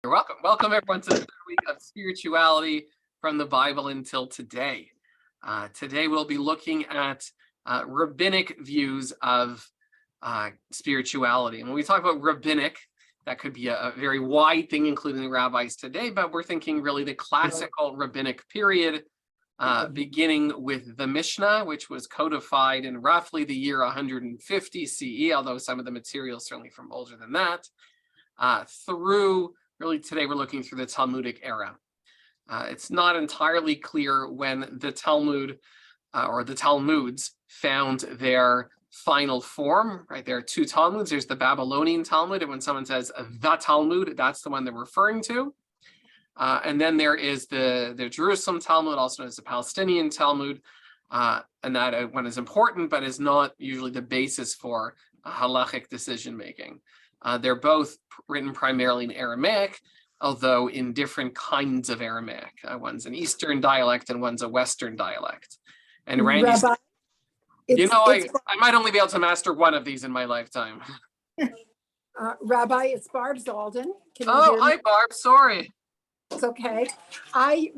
You're welcome. Welcome everyone to the third week of spirituality from the Bible until today. Today we'll be looking at rabbinic views of spirituality. And when we talk about rabbinic, that could be a very wide thing, including the rabbis today, but we're thinking really the classical rabbinic period, beginning with the Mishnah, which was codified in roughly the year 150 CE, although some of the material is certainly from older than that, through really today we're looking through the Talmudic era. It's not entirely clear when the Talmud or the Talmuds found their final form, right? There are two Talmuds. There's the Babylonian Talmud, and when someone says the Talmud, that's the one they're referring to. And then there is the Jerusalem Talmud, also known as the Palestinian Talmud, and that one is important, but is not usually the basis for halachic decision-making. They're both written primarily in Aramaic, although in different kinds of Aramaic. One's an Eastern dialect and one's a Western dialect. And Randy, Rabbi, I might only be able to master one of these in my lifetime. Rabbi, it's Barb Zalden. Oh, hi, Barb. Sorry. It's okay. I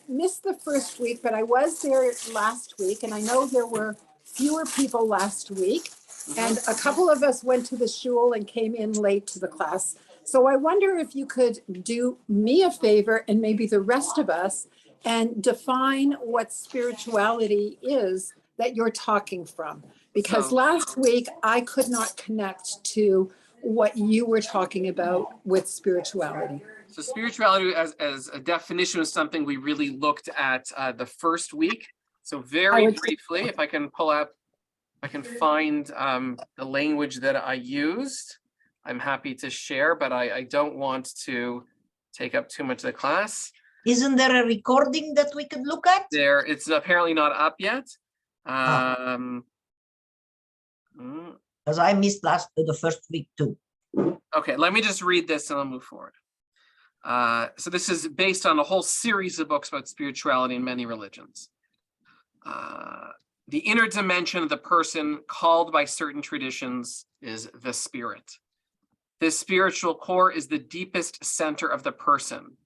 missed the first week, but I was there last week, and I know there were fewer people last week. And a couple of us went to the shul and came in late to the class. So I wonder if you could do me a favor and maybe the rest of us and define what spirituality is that you're talking from. Because last week I could not connect to what you were talking about with spirituality. So spirituality as a definition is something we really looked at the first week. So very briefly, if I can pull up, I can find the language that I used. I'm happy to share, but I don't want to take up too much of the class. Isn't there a recording that we could look at? It's apparently not up yet. Because I missed the first week too. Okay, let me just read this and I'll move forward. So this is based on a whole series of books about spirituality in many religions. The inner dimension of the person called by certain traditions is the spirit. This spiritual core is the deepest center of the person.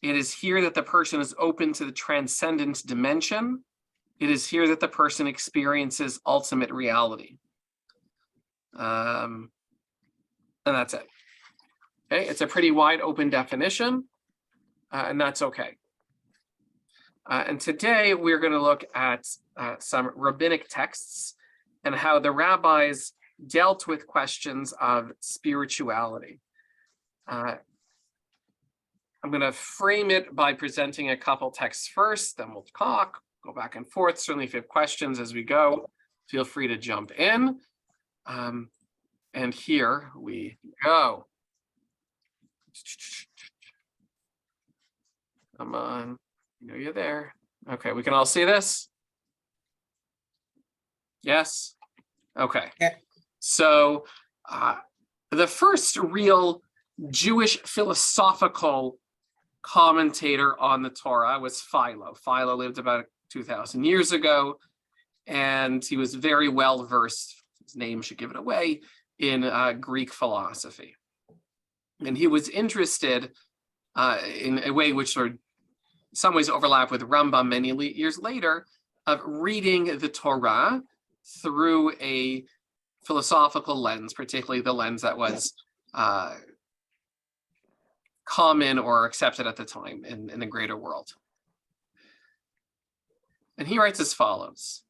It is here that the person is open to the transcendent dimension. It is here that the person experiences ultimate reality. And that's it. Okay, it's a pretty wide open definition, and that's okay. And today we're going to look at some rabbinic texts and how the rabbis dealt with questions of spirituality. I'm going to frame it by presenting a couple texts first, then we'll talk, go back and forth. Certainly if you have questions as we go, feel free to jump in. And here we go. Come on. I know you're there. Okay, we can all see this? Yes? Okay. Yeah. So the first real Jewish philosophical commentator on the Torah was Philo. Philo lived about 2,000 years ago, and he was very well versed, his name should give it away, in Greek philosophy. And he was interested in a way which sort of in some ways overlap with Rambam many years later, of reading the Torah through a philosophical lens, particularly the lens that was common or accepted at the time in the greater world. And he writes as follows: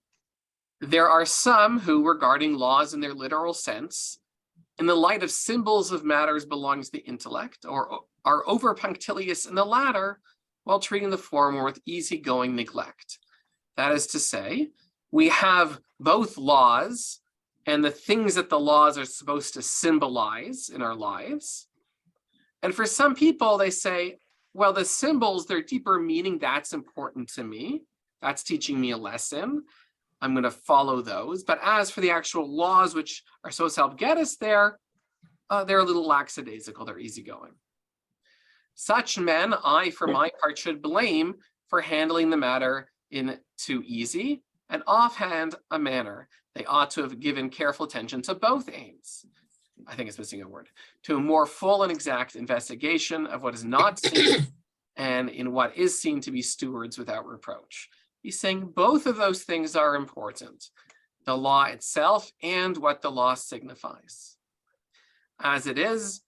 there are some who, regarding laws in their literal sense, in the light of symbols of matters belonging to the intellect, or are over punctilious in the latter, while treating the former with easygoing neglect. That is to say, we have both laws and the things that the laws are supposed to symbolize in our lives. And for some people, they say, well, the symbols, their deeper meaning, that's important to me. That's teaching me a lesson. I'm going to follow those. But as for the actual laws, which are supposed to help get us there, they're a little lackadaisical, they're easygoing. Such men, I, for my part, should blame for handling the matter in too easy and offhand a manner. They ought to have given careful attention to both aims. I think it's missing a word, to a more full and exact investigation of what is not seen and in what is seen to be stewards without reproach. He's saying both of those things are important, the law itself and what the law signifies. As it is,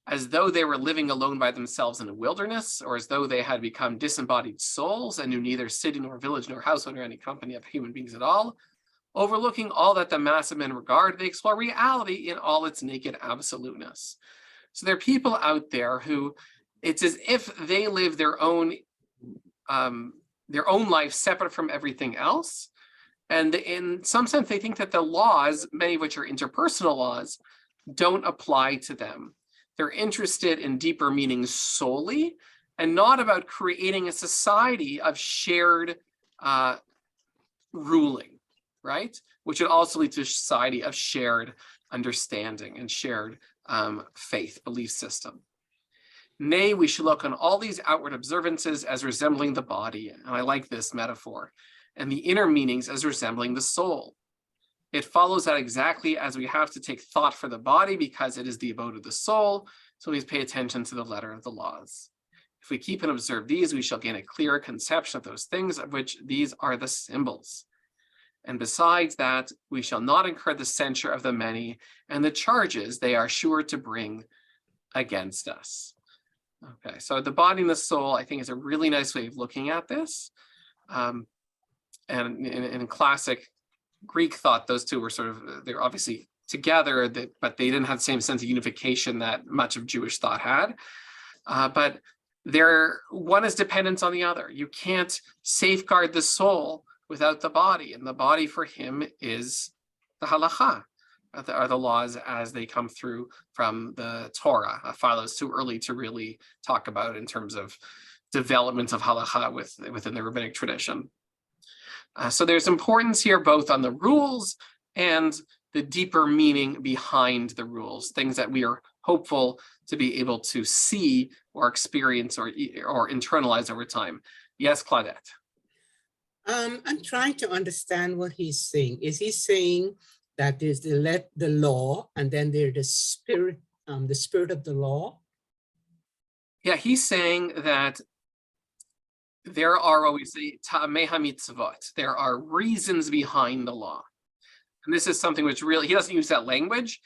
as though they were living alone by themselves in a wilderness, or as though they had become disembodied souls and knew neither city nor village nor household nor any company of human beings at all, overlooking all that the mass of men regard, they explore reality in all its naked absoluteness. So there are people out there who, it's as if they live their own life separate from everything else. And in some sense, they think that the laws, many of which are interpersonal laws, don't apply to them. They're interested in deeper meanings solely, and not about creating a society of shared ruling, right? Which would also lead to a society of shared understanding and shared faith, belief system. Nay, we should look on all these outward observances as resembling the body, and I like this metaphor, and the inner meanings as resembling the soul. It follows that exactly as we have to take thought for the body because it is the abode of the soul, so we pay attention to the letter of the laws. If we keep and observe these, we shall gain a clearer conception of those things of which these are the symbols. And besides that, we shall not incur the censure of the many and the charges they are sure to bring against us. Okay, so the body and the soul, I think, is a really nice way of looking at this. And in classic Greek thought, those two were they're obviously together, but they didn't have the same sense of unification that much of Jewish thought had. But one is dependent on the other. You can't safeguard the soul without the body, and the body for him is the halacha, are the laws as they come through from the Torah. Philo is too early to really talk about in terms of development of halacha within the rabbinic tradition. So there's importance here both on the rules and the deeper meaning behind the rules, things that we are hopeful to be able to see or experience or internalize over time. Yes, Claudette. I'm trying to understand what he's saying. Is he saying that there's the law and then there's the spirit of the law? Yeah, he's saying that there are always the ta'amei hamitzvot. There are reasons behind the law. And this is something which really, he doesn't use that language.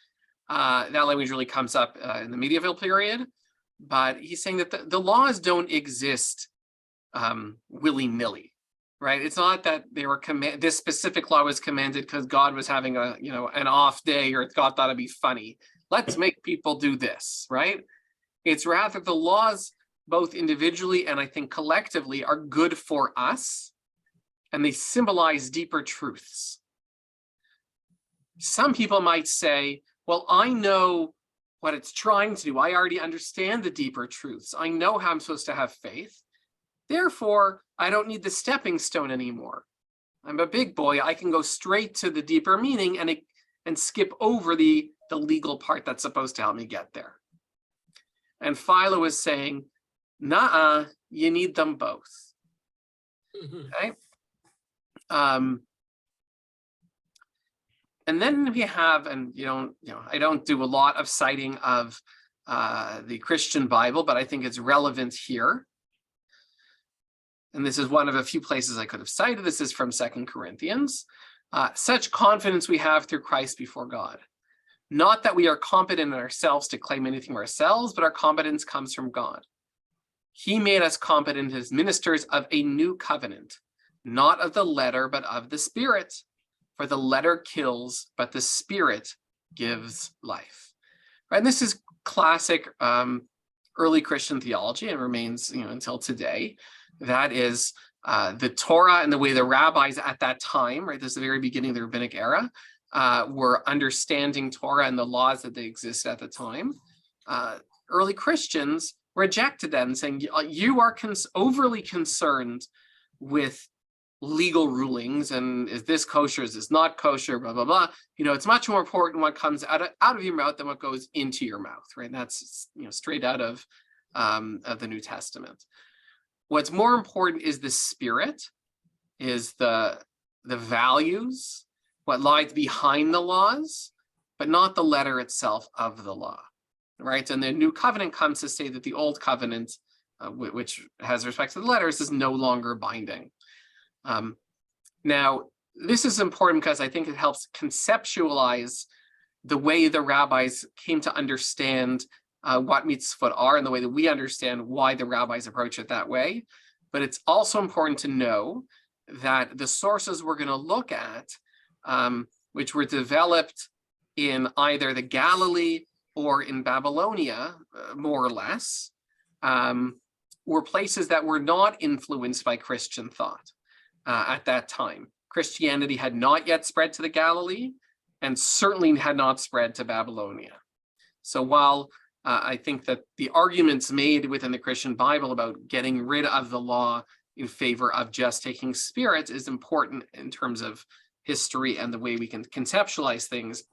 That language really comes up in the medieval period. But he's saying that the laws don't exist willy-nilly, right? It's not that they were this specific law was commanded because God was having an off day, or God thought it'd be funny. Let's make people do this, right? It's rather the laws, both individually and I think collectively, are good for us, and they symbolize deeper truths. Some people might say, well, I know what it's trying to do. I already understand the deeper truths. I know how I'm supposed to have faith. Therefore, I don't need the stepping stone anymore. I'm a big boy. I can go straight to the deeper meaning and skip over the legal part that's supposed to help me get there. And Philo is saying, nah, you need them both. Okay. And then we have, and I don't do a lot of citing of the Christian Bible, but I think it's relevant here. And this is one of a few places I could have cited. This is from 2 Corinthians. Such confidence we have through Christ before God. Not that we are competent in ourselves to claim anything ourselves, but our competence comes from God. He made us competent as ministers of a new covenant, not of the letter, but of the Spirit. For the letter kills, but the Spirit gives life. Right? And this is classic early Christian theology, and remains until today. That is the Torah and the way the rabbis at that time, right? This is the very beginning of the rabbinic era, were understanding Torah and the laws that they existed at the time. Early Christians rejected that and saying, you are overly concerned with legal rulings, and is this kosher, is this not kosher, blah, blah, blah. It's much more important what comes out of your mouth than what goes into your mouth, right? And that's straight out of the New Testament. What's more important is the Spirit, is the values, what lies behind the laws, but not the letter itself of the law, right? And the new covenant comes to say that the old covenant, which has respect to the letters, is no longer binding. Now, this is important because I think it helps conceptualize the way the rabbis came to understand what mitzvot are and the way that we understand why the rabbis approach it that way. But it's also important to know that the sources we're going to look at, which were developed in either the Galilee or in Babylonia, more or less, were places that were not influenced by Christian thought at that time. Christianity had not yet spread to the Galilee and certainly had not spread to Babylonia. So while I think that the arguments made within the Christian Bible about getting rid of the law in favor of just taking spirit is important in terms of history and the way we can conceptualize things,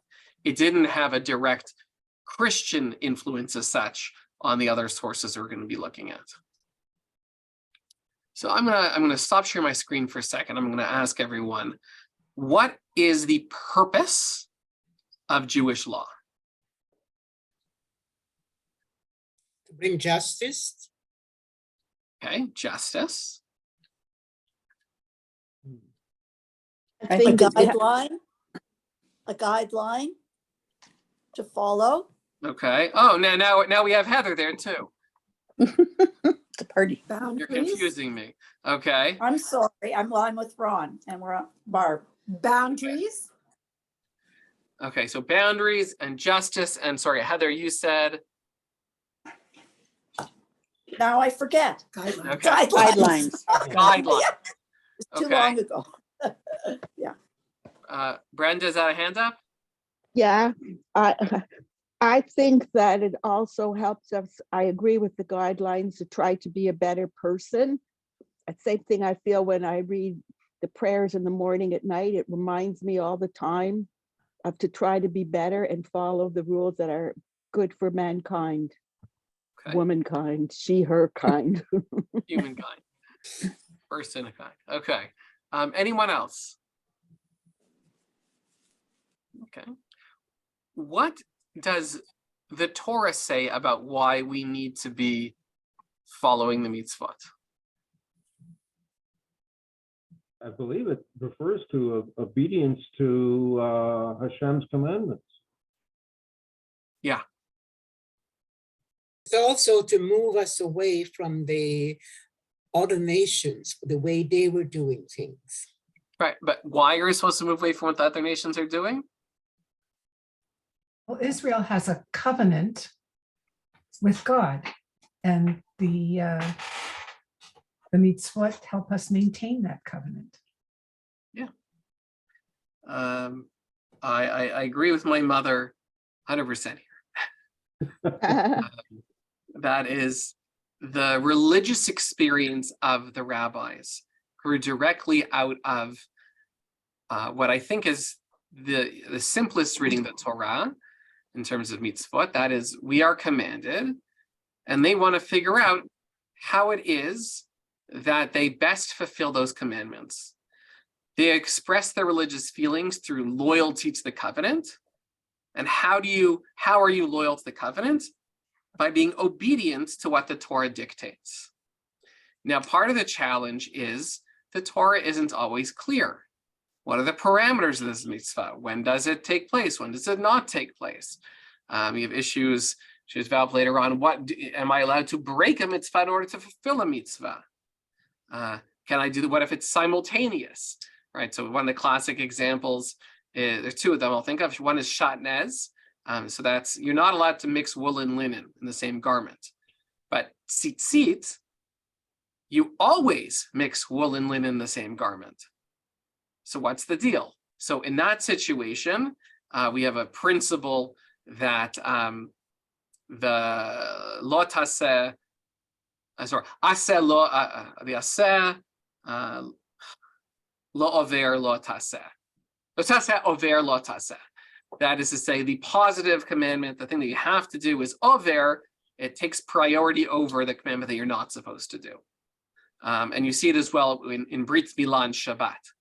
it didn't have a direct Christian influence as such on the other sources we're going to be looking at. So I'm gonna stop sharing my screen for a second. I'm gonna ask everyone, what is the purpose of Jewish law? To bring justice. Okay, justice. I think a guideline to follow. Okay. Oh, now we have Heather there too. The party. You're Boundaries. confusing me. Okay. I'm sorry. I'm with Ron and we're on Barb. Boundaries. Okay, so boundaries and justice. And sorry, Heather, you said. Now I forget. Guidelines. Okay. Guidelines. Guideline. It's too Okay. long ago. Brenda, is that a hand up? Yeah, I think that it also helps us. I agree with the guidelines to try to be a better person. Same thing I feel when I read the prayers in the morning at night. It reminds me all the time of to try to be better and follow the rules that are good for mankind, Okay. womankind, she, her kind. Humankind. First in a kind. Okay. Anyone else? Okay. What does the Torah say about why we need to be following the mitzvot? I believe it refers to obedience to Hashem's commandments. Yeah. It's also to move us away from the other nations, the way they were doing things. Right. But why are we supposed to move away from what the other nations are doing? Well, Israel has a covenant with God, and the mitzvot help us maintain that covenant. Yeah. I agree with my mother 100% here. That is the religious experience of the rabbis grew directly out of what I think is the simplest reading of the Torah in terms of mitzvot. That is, we are commanded, and they want to figure out how it is that they best fulfill those commandments. They express their religious feelings through loyalty to the covenant. And how are you loyal to the covenant? By being obedient to what the Torah dictates. Now, part of the challenge is the Torah isn't always clear. What are the parameters of this mitzvah? When does it take place? When does it not take place? You have issues developed later on. Am I allowed to break a mitzvah in order to fulfill a mitzvah? Can I do that? What if it's simultaneous? Right. So one of the classic examples, there's two of them I'll think of. One is shatnez. So that's, you're not allowed to mix wool and linen in the same garment. But tzitzit, you always mix wool and linen in the same garment. So what's the deal? So in that situation, we have a principle that the lo taseh, aseh lo, the aseh lo over lo taseh. Lo taseh over lo taseh. That is to say, the positive commandment, the thing that you have to do is over, it takes priority over the commandment that you're not supposed to do. And you see it as well in Brit Milah and Shabbat,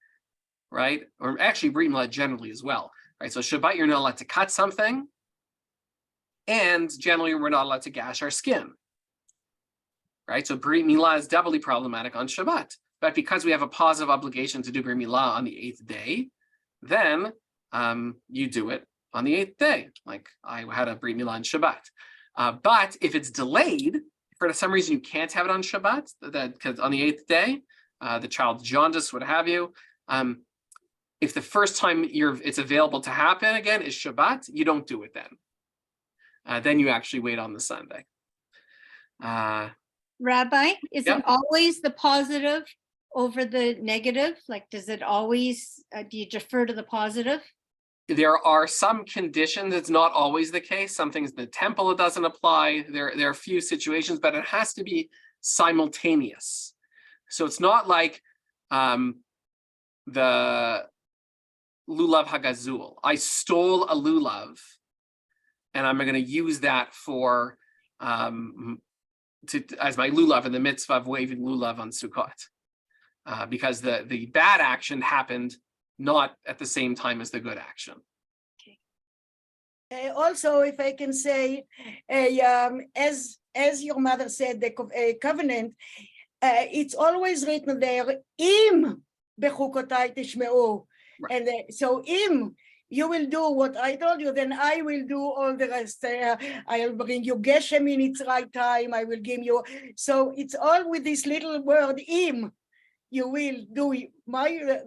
right? Or actually Brit Milah generally as well. right? So Shabbat, you're not allowed to cut something. And generally, we're not allowed to gash our skin, right? So Brit Milah is doubly problematic on Shabbat. But because we have a positive obligation to do Brit Milah on the 8th day, then you do it on the 8th day. Like I had a Brit Milah on Shabbat. But if it's delayed, for some reason you can't have it on Shabbat, because on the 8th day, the child's jaundice, what have you, if the first time it's available to happen again is Shabbat, you don't do it then. Then you actually wait on the Sunday. Rabbi, is Yeah. it always the positive over the negative? Like, does it always, do you defer to the positive? There are some conditions, it's not always the case. Some things in the temple, it doesn't apply. There are a few situations, but it has to be simultaneous. So it's not like the lulav hagazul. I stole a lulav, and I'm going to use that for as my lulav in the mitzvah of waving lulav on Sukkot, because the bad action happened not at the same time as the good action. Also, if I can say, as your mother said, the covenant, it's always written there, im bechukotai tishmeu. And so im, you will do what I told you, then I will do all the rest. I'll bring you geshem in its right time. I will give you. So it's all with this little word im. You will do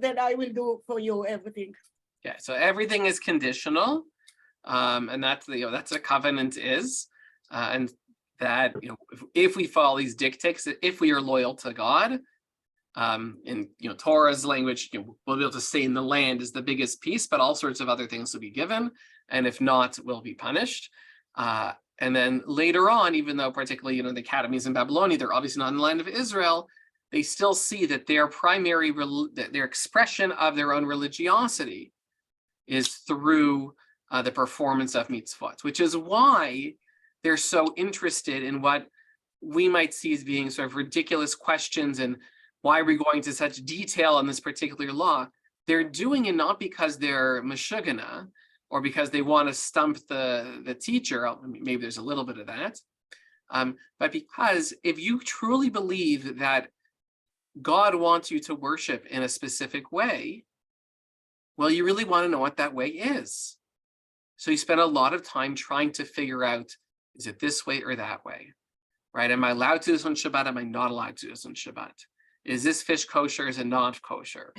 then I will do for you everything. Yeah, so everything is conditional, and that's that's what a covenant is, and that if we follow these dictates, if we are loyal to God, in Torah's language, we'll be able to stay in the land is the biggest piece, but all sorts of other things will be given, and if not, we'll be punished. And then later on, even though particularly the academies in Babylonia, they're obviously not in the land of Israel, they still see that their primary, their expression of their own religiosity is through the performance of mitzvot, which is why they're so interested in what we might see as being sort of ridiculous questions and why are we going to such detail on this particular law. They're doing it not because they're meshugana or because they want to stump the teacher. Maybe there's a little bit of that, but because if you truly believe that God wants you to worship in a specific way, well, you really want to know what that way is. So you spend a lot of time trying to figure out, is it this way or that way, right? Am I allowed to do this on Shabbat? Am I not allowed to do this on Shabbat? Is this fish kosher? Is it not kosher?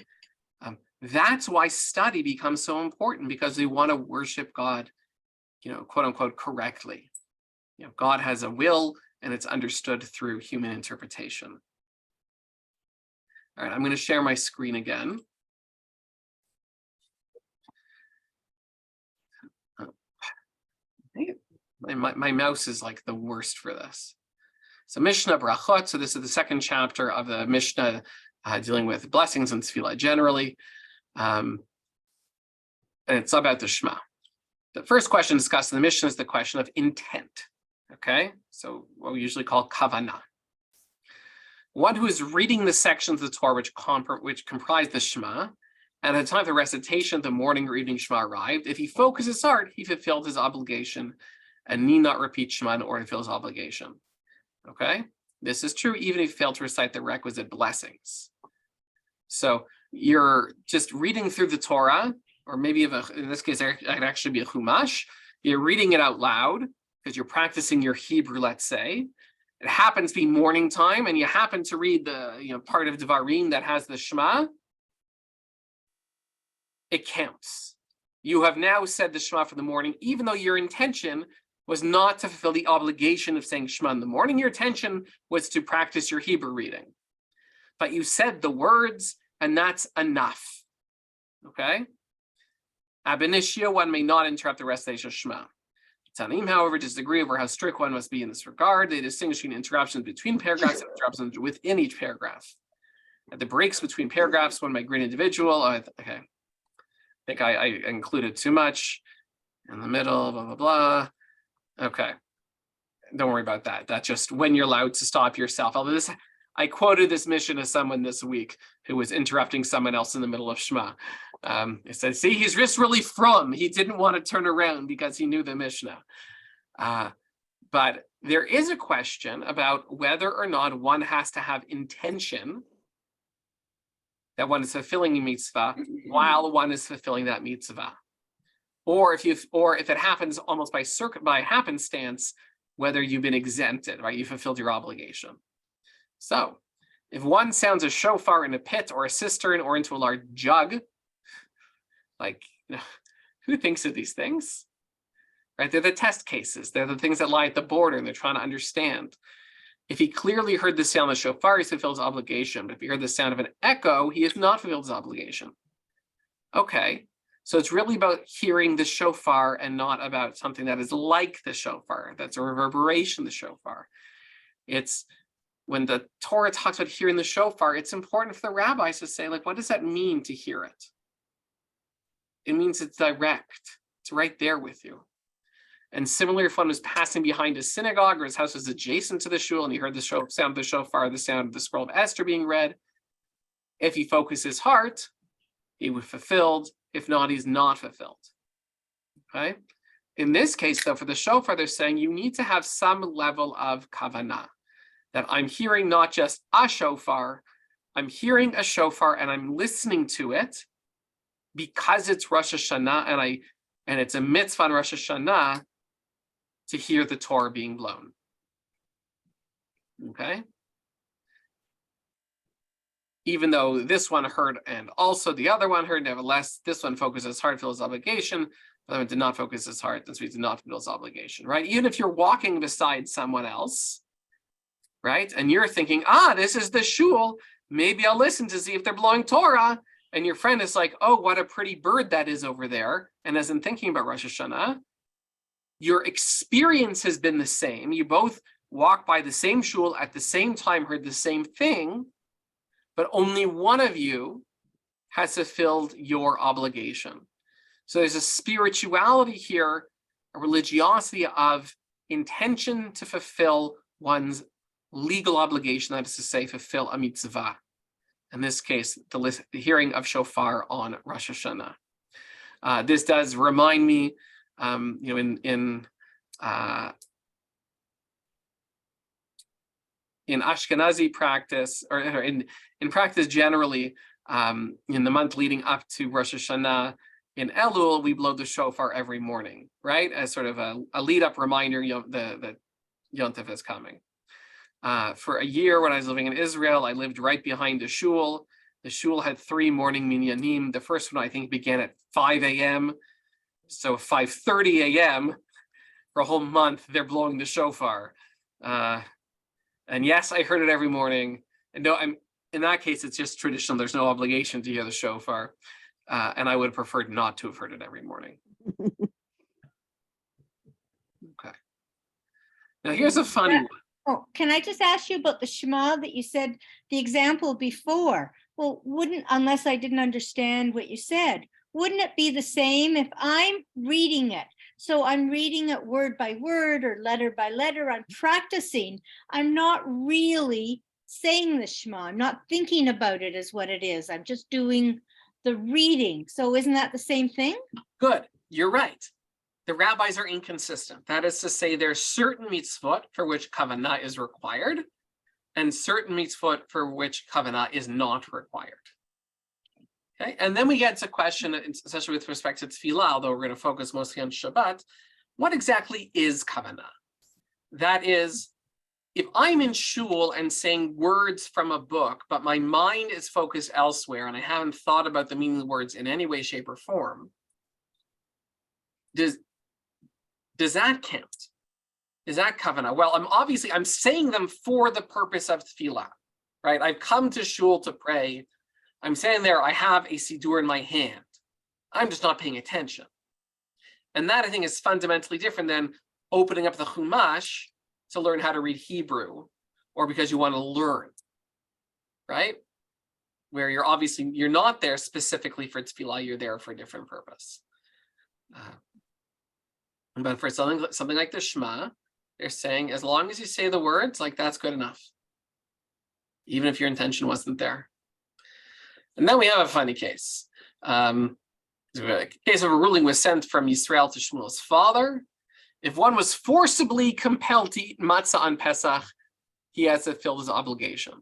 That's why study becomes so important, because we want to worship God, quote unquote, correctly. God has a will, and it's understood through human interpretation. All right, I'm going to share my screen again. My mouse is like the worst for this. So Mishnah Brachot, so this is the second chapter of the Mishnah dealing with blessings and tefillah generally. And it's about the Shema. The first question discussed in the Mishnah is the question of intent. Okay, so what we usually call kavanah. One who is reading the sections of the Torah which comprise the Shema, and at the time of the recitation of the morning or evening Shema arrived, if he focused his heart, he fulfilled his obligation and need not repeat Shema in order to fulfill his obligation. Okay, this is true even if you fail to recite the requisite blessings. So you're just reading through the Torah, or maybe in this case, it could actually be a Chumash. You're reading it out loud because you're practicing your Hebrew, let's say. It happens to be morning time, and you happen to read the part of Devarim that has the Shema. It counts. You have now said the Shema for the morning, even though your intention was not to fulfill the obligation of saying Shema in the morning. Your intention was to practice your Hebrew reading. But you said the words, and that's enough. Okay? Ab initio, one may not interrupt the recitation of Shema. Tanim, however, disagree over how strict one must be in this regard. They distinguish between interruptions between paragraphs and interruptions within each paragraph. At the breaks between paragraphs, one might greet an individual. Okay. I think I included too much in the middle, blah, blah, blah. Okay. Don't worry about that. That's just when you're allowed to stop yourself. Although I quoted this mission as someone this week who was interrupting someone else in the middle of Shema. It says, see, he's just really from. He didn't want to turn around because he knew the Mishnah. But there is a question about whether or not one has to have intention that one is fulfilling a mitzvah while one is fulfilling that mitzvah. Or if it happens almost by happenstance, whether you've been exempted, right? You fulfilled your obligation. So if one sounds a shofar in a pit or a cistern or into a large jug, like, who thinks of these things? Right? They're the test cases. They're the things that lie at the border and they're trying to understand. If he clearly heard the sound of the shofar, he's fulfilled his obligation. But if he heard the sound of an echo, he has not fulfilled his obligation. Okay, so it's really about hearing the shofar and not about something that is like the shofar, that's a reverberation of the shofar. It's when the Torah talks about hearing the shofar, it's important for the rabbis to say, like, what does that mean to hear it? It means it's direct. It's right there with you. And similarly, if one was passing behind a synagogue or his house was adjacent to the shul and he heard the sound of the shofar, the sound of the scroll of Esther being read, if he focused his heart, he was fulfilled. If not, he's not fulfilled. Okay? In this case, though, for the shofar, they're saying you need to have some level of kavanah, that I'm hearing not just a shofar, I'm hearing a shofar and I'm listening to it because it's Rosh Hashanah and it's a mitzvah on Rosh Hashanah to hear the Torah being blown. Okay? Even though this one heard and also the other one heard, nevertheless, this one focused his heart, fulfilled his obligation, the other one did not focus his heart, and so he did not fulfill his obligation, right? Even if you're walking beside someone else, right, and you're thinking, this is the shul, maybe I'll listen to see if they're blowing Torah, and your friend is like, oh, what a pretty bird that is over there, and isn't thinking about Rosh Hashanah, your experience has been the same. You both walked by the same shul at the same time, heard the same thing, but only one of you has fulfilled your obligation. So there's a spirituality here, a religiosity of intention to fulfill one's legal obligation, that is to say, fulfill a mitzvah. In this case, the hearing of shofar on Rosh Hashanah. This does remind me, in Ashkenazi practice, or in practice generally, in the month leading up to Rosh Hashanah, in Elul, we blow the shofar every morning, right? As sort of a lead-up reminder that Yom Tov is coming. For a year when I was living in Israel, I lived right behind the shul. The shul had 3 morning minyanim. The first one, I think, began at 5 a.m. So 5:30 a.m. for a whole month, they're blowing the shofar. And yes, I heard it every morning. And no, in that case, it's just traditional. There's no obligation to hear the shofar. And I would have preferred not to have heard it every morning. Okay. Now here's a funny one. Oh, can I just ask you about the Shema that you said, the example before? Well, unless I didn't understand what you said, wouldn't it be the same if I'm reading it? So I'm reading it word by word or letter by letter. I'm practicing. I'm not really saying the Shema. I'm not thinking about it as what it is. I'm just doing the reading. So isn't that the same thing? Good. You're right. The rabbis are inconsistent. That is to say, there's certain mitzvot for which kavanah is required, and certain mitzvot for which kavanah is not required. Okay, and then we get to a question, especially with respect to tefillah, although we're going to focus mostly on Shabbat. What exactly is kavanah? That is, if I'm in shul and saying words from a book, but my mind is focused elsewhere and I haven't thought about the meaning of the words in any way, shape, or form, does that count? Is that kavanah? Well, I'm saying them for the purpose of tefillah, right? I've come to shul to pray. I'm saying there, I have a siddur in my hand. I'm just not paying attention. And that, I think, is fundamentally different than opening up the Chumash to learn how to read Hebrew, or because you want to learn, right? Where you're not there specifically for tefillah, you're there for a different purpose. But for something like the Shema, they're saying, as long as you say the words, like, that's good enough, even if your intention wasn't there. And then we have a funny case. The case of a ruling was sent from Yisrael to Shmuel's father. If one was forcibly compelled to eat matzah on Pesach, he has to fill his obligation.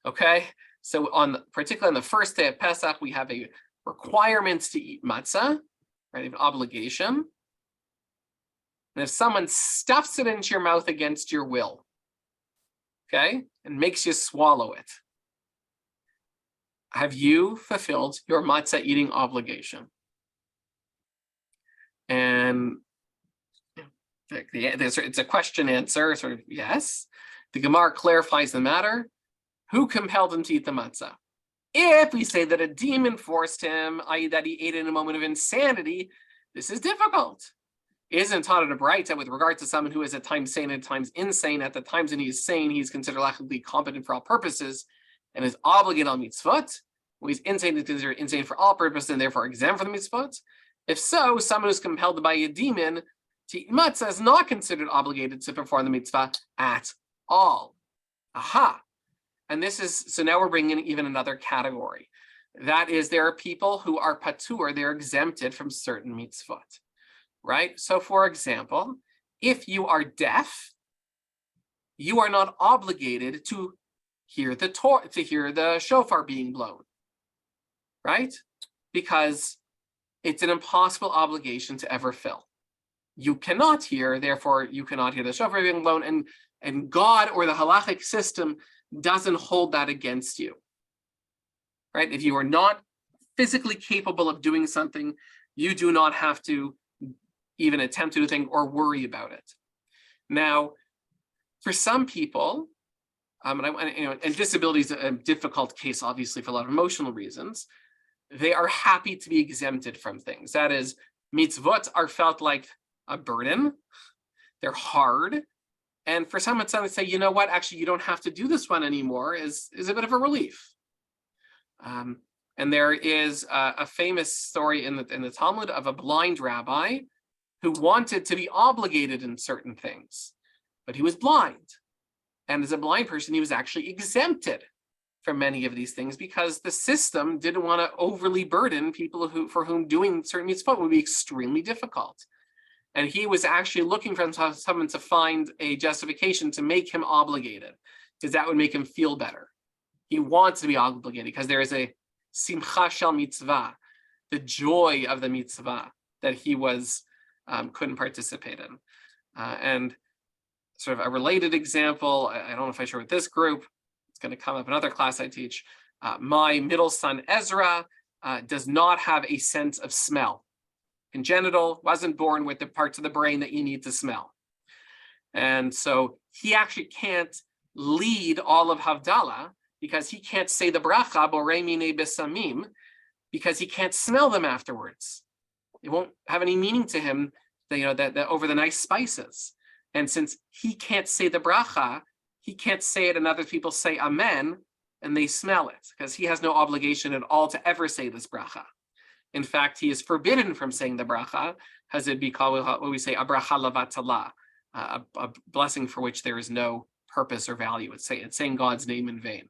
Okay, so particularly on the first day of Pesach, we have a requirement to eat matzah, right? An obligation. And if someone stuffs it into your mouth against your will, okay, and makes you swallow it, have you fulfilled your matzah eating obligation? And it's a question answer, sort of yes. The Gemara clarifies the matter. Who compelled him to eat the matzah? If we say that a demon forced him, i.e. that he ate in a moment of insanity, this is difficult. It isn't taught in a Braita with regard to someone who is at times sane and at times insane. At the times when he is sane, he's considered lachically competent for all purposes and is obligated on mitzvot. When he's insane, he's considered insane for all purposes and therefore exempt from the mitzvot. If so, someone who's compelled by a demon to eat matzah is not considered obligated to perform the mitzvah at all. Aha. And this is, so now we're bringing in even another category. That is, there are people who are patur, they're exempted from certain mitzvot, right? So for example, if you are deaf, you are not obligated to hear the shofar being blown, right? Because it's an impossible obligation to ever fill. You cannot hear, therefore you cannot hear the shofar being blown, and God or the halachic system doesn't hold that against you, right? If you are not physically capable of doing something, you do not have to even attempt to do things or worry about it. Now, for some people, and disability is a difficult case, obviously, for a lot of emotional reasons, they are happy to be exempted from things. That is, mitzvot are felt like a burden. They're hard. And for some, it's something to say, you know what, actually, you don't have to do this one anymore is a bit of a relief. And there is a famous story in the Talmud of a blind rabbi who wanted to be obligated in certain things, but he was blind. And as a blind person, he was actually exempted from many of these things because the system didn't want to overly burden people for whom doing certain mitzvot would be extremely difficult. And he was actually looking for someone to find a justification to make him obligated, because that would make him feel better. He wants to be obligated because there is a simcha shel mitzvah, the joy of the mitzvah that he was couldn't participate in. And sort of a related example, I don't know if I share with this group, it's going to come up in another class I teach. My middle son Ezra does not have a sense of smell. Congenital, wasn't born with the parts of the brain that you need to smell. And so he actually can't lead all of Havdalah because he can't say the bracha, borei minei besamim, because he can't smell them afterwards. It won't have any meaning to him, that over the nice spices. And since he can't say the bracha, he can't say it and other people say amen, and they smell it, because he has no obligation at all to ever say this bracha. In fact, he is forbidden from saying the bracha, as it'd be called what we say, a bracha lavatala, a blessing for which there is no purpose or value. It's saying God's name in vain.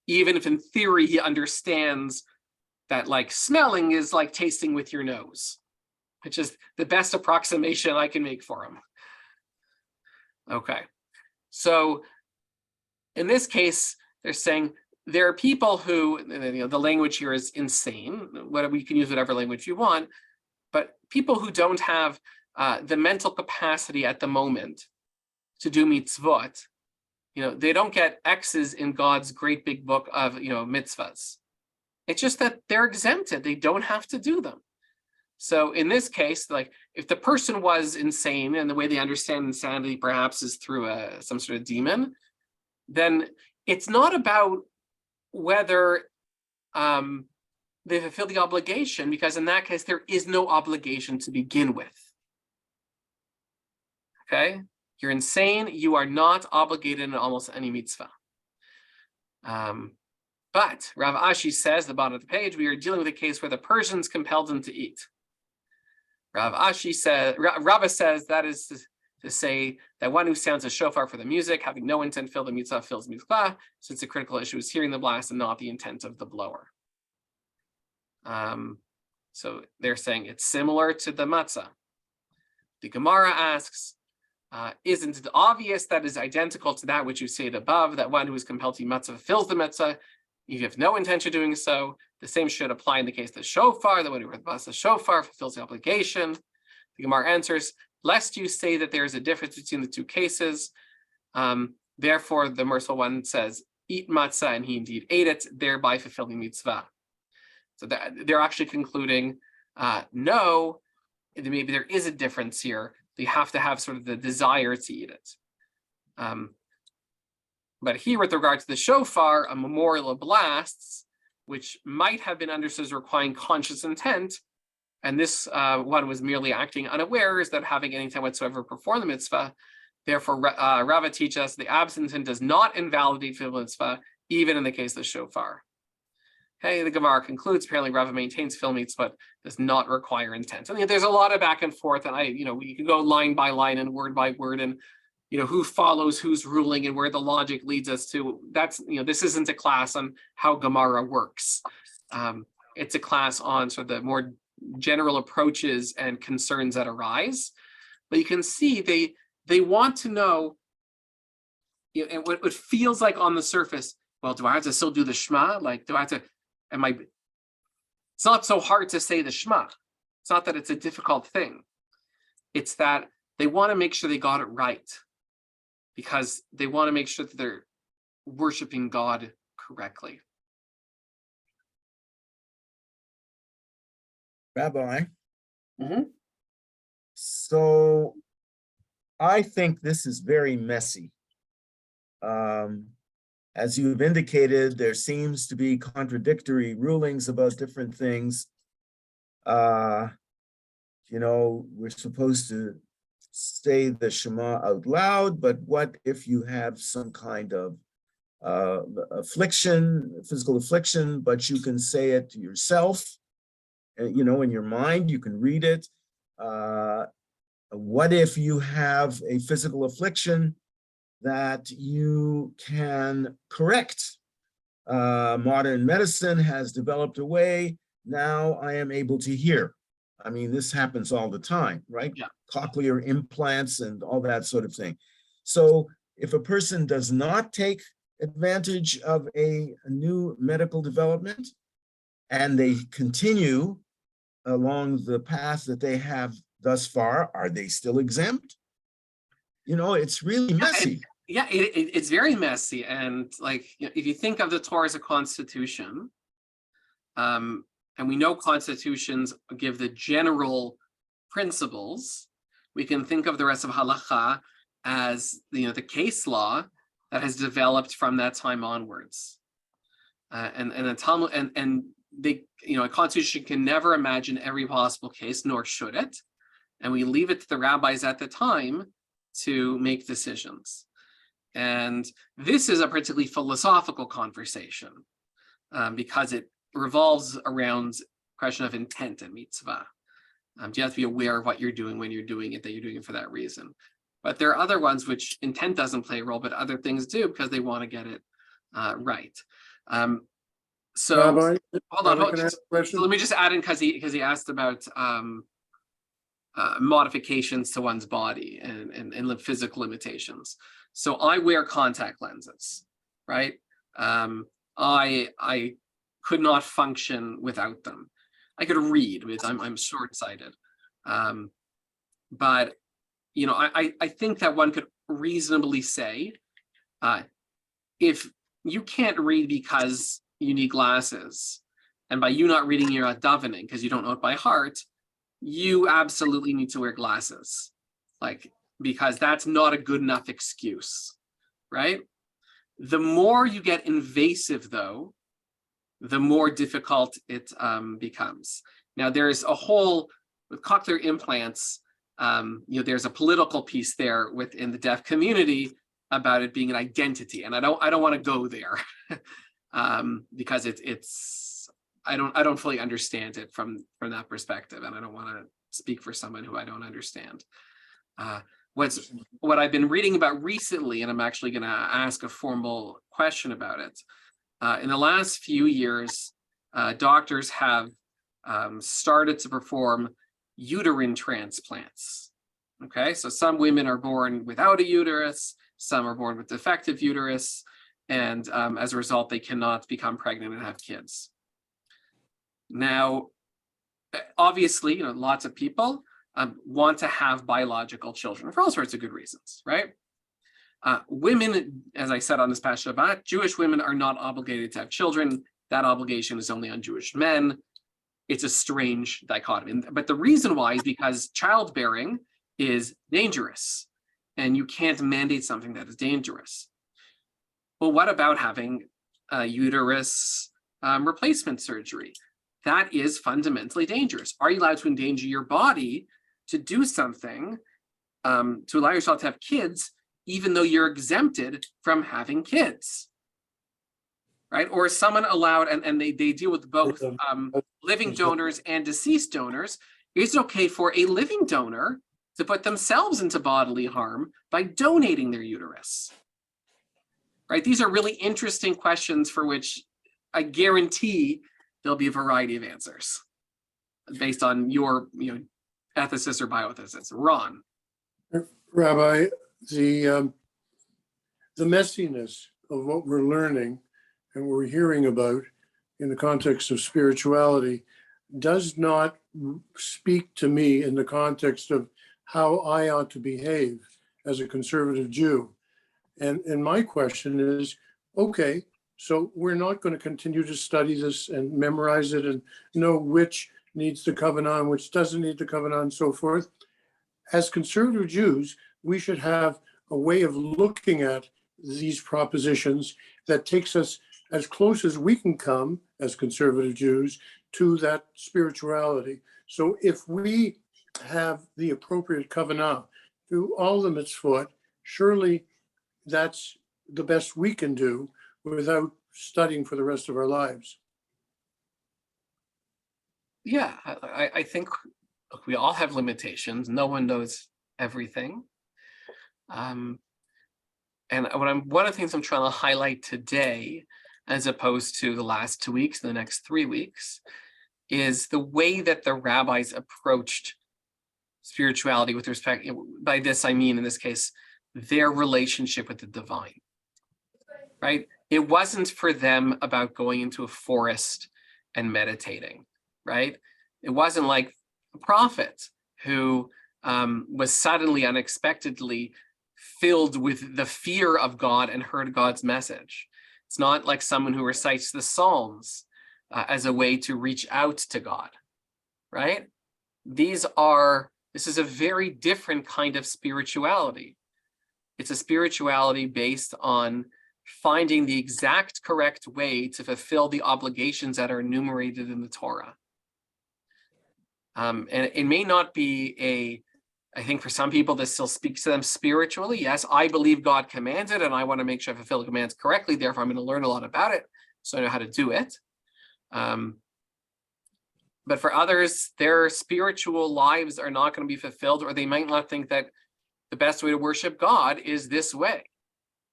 Even if in theory he understands that like smelling is like tasting with your nose, which is the best approximation I can make for him. Okay, so in this case, they're saying, there are people who, the language here is insane. We can use whatever language you want, but people who don't have the mental capacity at the moment to do mitzvot, they don't get X's in God's great big book of, mitzvahs. It's just that they're exempted. They don't have to do them. So in this case, like if the person was insane and the way they understand insanity perhaps is through some sort of demon, then it's not about whether they fulfill the obligation, because in that case, there is no obligation to begin with. Okay? You're insane. You are not obligated in almost any mitzvah. But Rav Ashi says, at the bottom of the page, we are dealing with a case where the Persians compelled them to eat. Rava says that is to say that one who sounds a shofar for the music, having no intent to fill the mitzvah, fills mitzvah, since the critical issue is hearing the blast and not the intent of the blower. So they're saying it's similar to the matzah. The Gemara asks, isn't it obvious that is identical to that which you said above, that one who is compelled to eat matzah fulfills the mitzvah? If you have no intention of doing so, the same should apply in the case of the shofar. The one who rebuffs the shofar fulfills the obligation. The Gemara answers, lest you say that there is a difference between the two cases. Therefore, the merciful one says, eat matzah, and he indeed ate it, thereby fulfilling mitzvah. So they're actually concluding, no, maybe there is a difference here. You have to have sort of the desire to eat it. But here, with regard to the shofar, a memorial of blasts, which might have been understood as requiring conscious intent, and this one was merely acting unawares, that having any time whatsoever perform the mitzvah. Therefore, Rava teaches us the absent intent does not invalidate the mitzvah, even in the case of the shofar. Okay, the Gemara concludes, apparently Rava maintains fil mitzvah does not require intent. And there's a lot of back and forth, and we can go line by line and word by word, and who follows whose ruling and where the logic leads us to. That's, this isn't a class on how Gemara works. It's a class on sort of the more general approaches and concerns that arise. But you can see they want to know, and what it feels like on the surface, well, do I have to still do the Shema? Like, do I have to, it's not so hard to say the Shema. It's not that it's a difficult thing. It's that they want to make sure they got it right, because they want to make sure that they're worshiping God correctly. Rabbi, Mhm. So I think this is very messy. As you've indicated, there seems to be contradictory rulings about different things. We're supposed to say the Shema out loud, but what if you have some kind of affliction, physical affliction, but you can say it to yourself, in your mind, you can read it. What if you have a physical affliction that you can correct? Modern medicine has developed a way. Now I am able to hear. This happens all the time, right? Yeah. Cochlear implants and all that sort of thing. So if a person does not take advantage of a new medical development and they continue along the path that they have thus far, are they still exempt? It's really messy. It's very messy. And if you think of the Torah as a constitution, and we know constitutions give the general principles, we can think of the rest of halacha as the case law that has developed from that time onwards. And the Talmud and they, a constitution can never imagine every possible case, nor should it. And we leave it to the rabbis at the time to make decisions. And this is a particularly philosophical conversation, because it revolves around the question of intent and mitzvah. You have to be aware of what you're doing when you're doing it, that you're doing it for that reason. But there are other ones which intent doesn't play a role, but other things do, because they want to get it right. So Rabbi, hold on. can I ask a question? So let me just add in, because he asked about modifications to one's body and physical limitations. So I wear contact lenses, right? I could not function without them. I could read with, I'm short-sighted. But I think that one could reasonably say, if you can't read because you need glasses, and by you not reading, you're not davening because you don't know it by heart, you absolutely need to wear glasses, because that's not a good enough excuse, right? The more you get invasive, though, the more difficult it becomes. Now, there's a whole, with cochlear implants, there's a political piece there within the deaf community about it being an identity, and I don't want to go there because I don't fully understand it from that perspective, and I don't want to speak for someone who I don't understand. What I've been reading about recently, and I'm actually going to ask a formal question about it. In the last few years, doctors have started to perform uterine transplants. Okay, so some women are born without a uterus, some are born with defective uterus, and as a result, they cannot become pregnant and have kids. Now, obviously, lots of people want to have biological children for all sorts of good reasons, right? Women, as I said on this past Shabbat, Jewish women are not obligated to have children. That obligation is only on Jewish men. It's a strange dichotomy. But the reason why is because childbearing is dangerous, and you can't mandate something that is dangerous. Well, what about having a uterus replacement surgery? That is fundamentally dangerous. Are you allowed to endanger your body to do something to allow yourself to have kids, even though you're exempted from having kids? Right? Or is someone allowed, and they deal with both living donors and deceased donors, is it okay for a living donor to put themselves into bodily harm by donating their uterus? Right? These are really interesting questions for which I guarantee there'll be a variety of answers based on your ethicist or bioethicist. Ron. Rabbi, the messiness of what we're learning and we're hearing about in the context of spirituality does not speak to me in the context of how I ought to behave as a conservative Jew. And my question is, okay, so we're not going to continue to study this and memorize it and know which needs the covenant, which doesn't need the covenant, and so forth. As conservative Jews, we should have a way of looking at these propositions that takes us as close as we can come as conservative Jews to that spirituality. So if we have the appropriate covenant through all the mitzvot, surely that's the best we can do without studying for the rest of our lives. Yeah, I think we all have limitations. No one knows everything. And one of the things I'm trying to highlight today, as opposed to the last 2 weeks, the next 3 weeks, is the way that the rabbis approached spirituality with respect, by this I mean, in this case, their relationship with the divine, right? It wasn't for them about going into a forest and meditating, right? It wasn't like a prophet who was suddenly, unexpectedly filled with the fear of God and heard God's message. It's not like someone who recites the Psalms as a way to reach out to God, right? This is a very different kind of spirituality. It's a spirituality based on finding the exact correct way to fulfill the obligations that are enumerated in the Torah. And it may not be I think for some people this still speaks to them spiritually. Yes, I believe God commanded and I want to make sure I fulfill the commands correctly. Therefore, I'm going to learn a lot about it so I know how to do it. But for others, their spiritual lives are not going to be fulfilled, or they might not think that the best way to worship God is this way.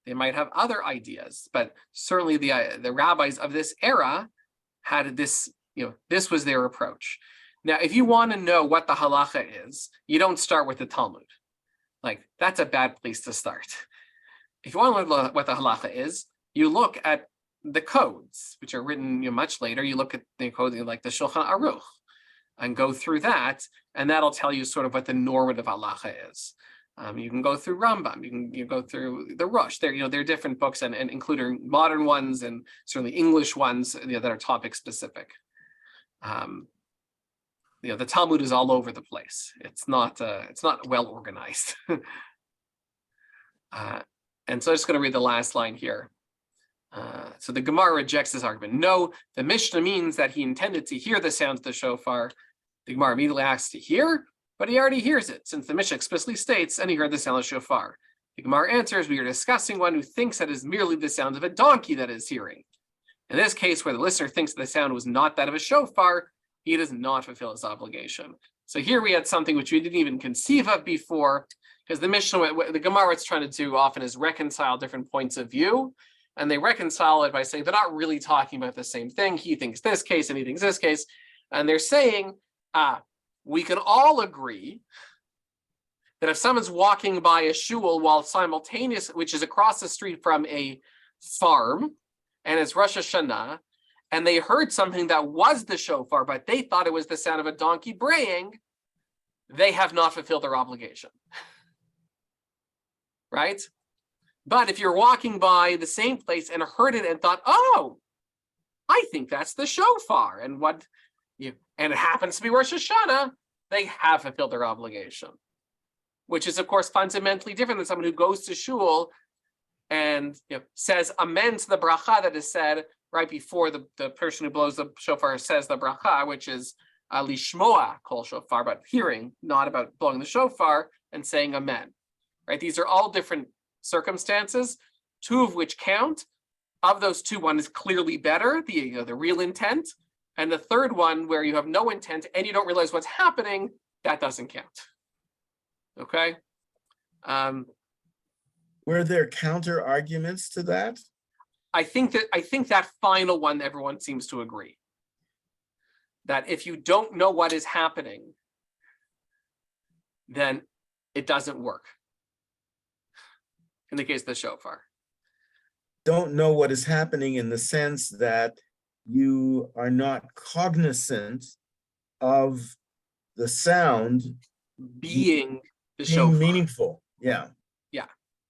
They might have other ideas, but certainly the rabbis of this era had this, this was their approach. Now, if you want to know what the halacha is, you don't start with the Talmud. Like, that's a bad place to start. If you want to learn what the halacha is, you look at the codes, which are written much later. You look at the code like the Shulchan Aruch and go through that, and that'll tell you sort of what the normative halacha is. You can go through Rambam, you go through the Rosh. There are different books, and including modern ones and certainly English ones that are topic specific. The Talmud is all over the place. It's not well organized. And so I'm just going to read the last line here. So the Gemara rejects this argument. No, the Mishnah means that he intended to hear the sound of the shofar. The Gemara immediately asks to hear, but he already hears it, since the Mishnah explicitly states, and he heard the sound of the shofar. The Gemara answers, we are discussing one who thinks that is merely the sound of a donkey that is hearing. In this case, where the listener thinks the sound was not that of a shofar, he does not fulfill his obligation. So here we had something which we didn't even conceive of before, because the Mishnah, the Gemara, what's trying to do often is reconcile different points of view, and they reconcile it by saying they're not really talking about the same thing. He thinks this case and he thinks this case. And they're saying, we can all agree that if someone's walking by a shul while simultaneous, which is across the street from a farm, and it's Rosh Hashanah, and they heard something that was the shofar, but they thought it was the sound of a donkey braying, they have not fulfilled their obligation. Right? But if you're walking by the same place and heard it and thought, oh, I think that's the shofar, and it happens to be Rosh Hashanah, they have fulfilled their obligation, which is, of course, fundamentally different than someone who goes to shul and says amen to the bracha that is said right before the person who blows the shofar says the bracha, which is lishmoa kol shofar, about hearing, not about blowing the shofar and saying amen. Right? These are all different circumstances, two of which count. Of those two, one is clearly better, the real intent, and the third one, where you have no intent and you don't realize what's happening, that doesn't count. Okay. Were there counter arguments to that? I think that final one, everyone seems to agree that if you don't know what is happening, then it doesn't work. In the case of the shofar. Don't know what is happening in the sense that you are not cognizant of the sound being the being shofar. meaningful. Yeah. Yeah,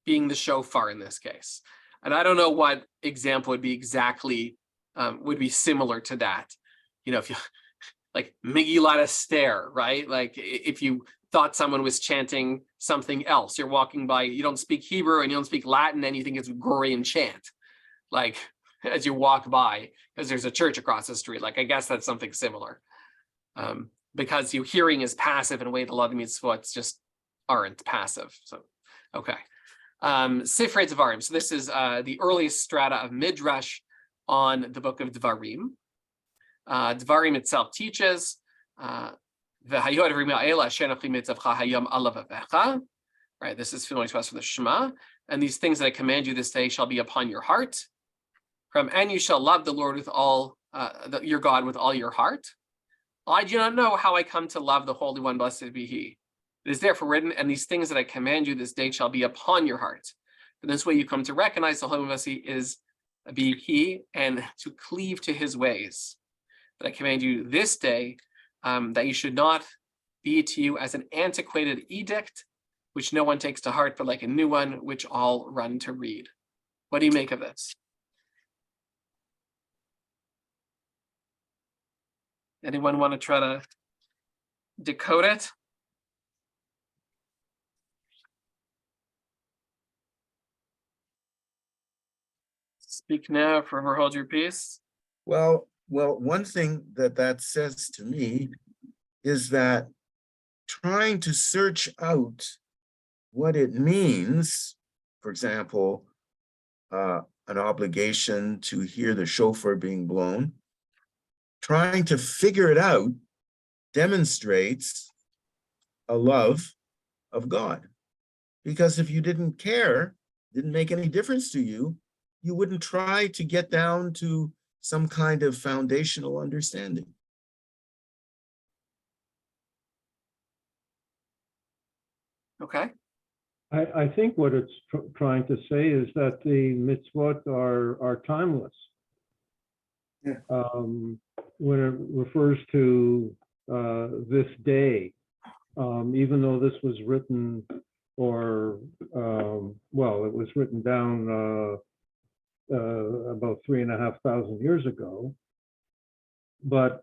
being the shofar in this case. And I don't know what example would be exactly, would be similar to that. If you, like Megillat Esther, right? Like if you thought someone was chanting something else, you're walking by, you don't speak Hebrew and you don't speak Latin and you think it's a Gregorian chant, like as you walk by, because there's a church across the street. Like, I guess that's something similar. Because your hearing is passive in a way that a lot of mitzvot just aren't passive. So, okay. Sifrei Devarim. So this is the earliest strata of Midrash on the book of Devarim. Devarim itself teaches, right, this is familiar to us from the Shema. And these things that I command you this day shall be upon your heart. And you shall love the Lord with all, your God with all your heart. I do not know how I come to love the Holy One, blessed be He. It is therefore written, and these things that I command you this day shall be upon your heart. In this way you come to recognize the Holy One, blessed is be He, and to cleave to His ways. That I command you this day, that you should not be to you as an antiquated edict, which no one takes to heart, but like a new one, which all run to read. What do you make of this? Anyone want to try to decode it? Speak now, forever hold your peace. Well, one thing that says to me is that trying to search out what it means, for example, an obligation to hear the shofar being blown, trying to figure it out demonstrates a love of God. Because if you didn't care, didn't make any difference to you, you wouldn't try to get down to some kind of foundational understanding. Okay. I think what it's trying to say is that the mitzvot are timeless. Yeah. When it refers to this day, even though this was written, or well, it was written down about 3,500 years ago, but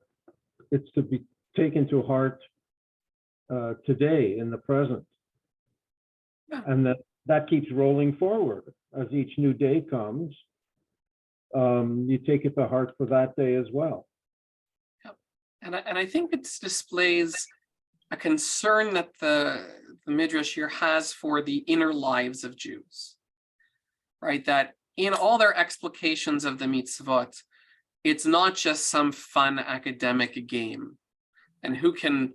it's to be taken to heart today in the present. Yeah. And that keeps rolling forward as each new day comes. You take it to heart for that day as well. Yep. And I think it displays a concern that the Midrash here has for the inner lives of Jews, right? That in all their explications of the mitzvot, it's not just some fun academic game, and who can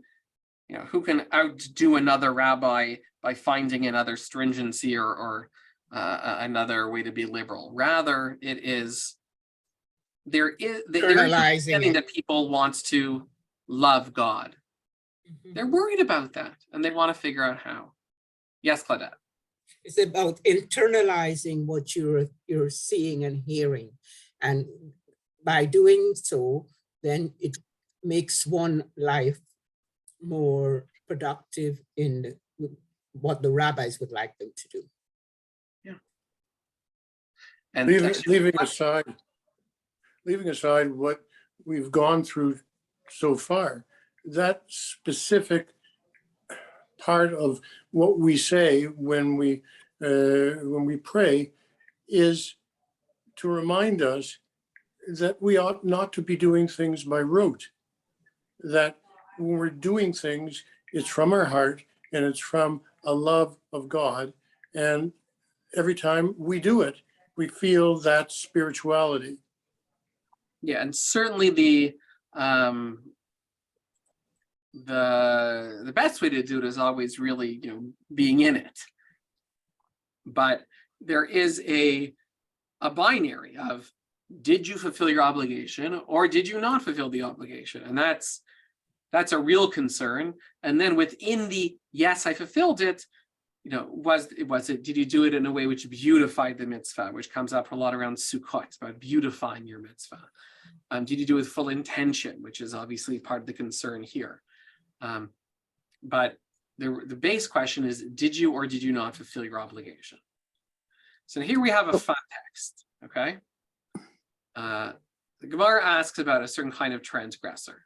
outdo another rabbi by finding another stringency or another way to be liberal. Rather, it is the Internalizing understanding it. that people want to love God. Mhm. They're worried about that and they want to figure out how. Yes, Claudette. It's about internalizing what you're seeing and hearing. And by doing so, then it makes one life more productive in what the rabbis would like them to do. And Leaving aside what we've gone through so far, that specific part of what we say when we pray is to remind us that we ought not to be doing things by rote. That when we're doing things, it's from our heart and it's from a love of God. And every time we do it, we feel that spirituality. yeah, and certainly the best way to do it is always really, being in it. But there is a binary of, did you fulfill your obligation or did you not fulfill the obligation? And that's a real concern. And then within the, yes, I fulfilled it, did you do it in a way which beautified the mitzvah, which comes up a lot around Sukkot, about beautifying your mitzvah. Did you do it with full intention, which is obviously part of the concern here. But the base question is, did you or did you not fulfill your obligation? So here we have a fun text, okay? The Gemara asks about a certain kind of transgressor.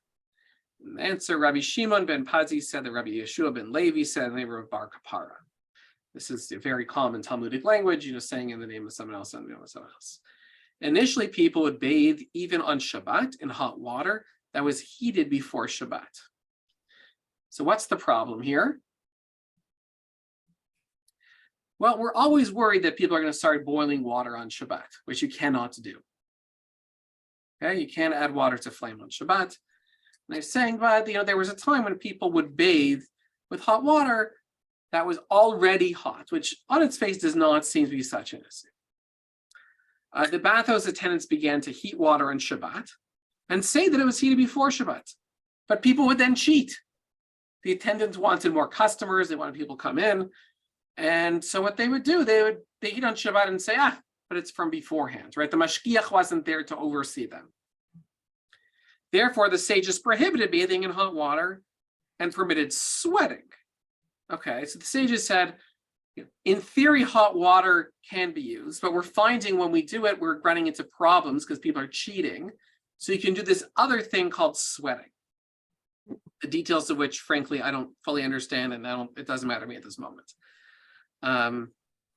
And the answer, Rabbi Shimon ben Pazi said that Rabbi Yeshua ben Levi said in the name of Bar Kapara. This is a very common Talmudic language, saying in the name of someone else, in the name of someone else. Initially, people would bathe even on Shabbat in hot water that was heated before Shabbat. So what's the problem here? Well, we're always worried that people are going to start boiling water on Shabbat, which you cannot do. Okay, you can't add water to flame on Shabbat. And they're saying, but there was a time when people would bathe with hot water that was already hot, which on its face does not seem to be such an issue. The bathhouse attendants began to heat water on Shabbat and say that it was heated before Shabbat, but people would then cheat. The attendants wanted more customers, they wanted people to come in, and so what they would do, they heat on Shabbat and say, but it's from beforehand, right? The mashgiach wasn't there to oversee them. Therefore, the sages prohibited bathing in hot water and permitted sweating. Okay, so the sages said, in theory, hot water can be used, but we're finding when we do it, we're running into problems because people are cheating. So you can do this other thing called sweating. The details of which, frankly, I don't fully understand, and it doesn't matter to me at this moment. The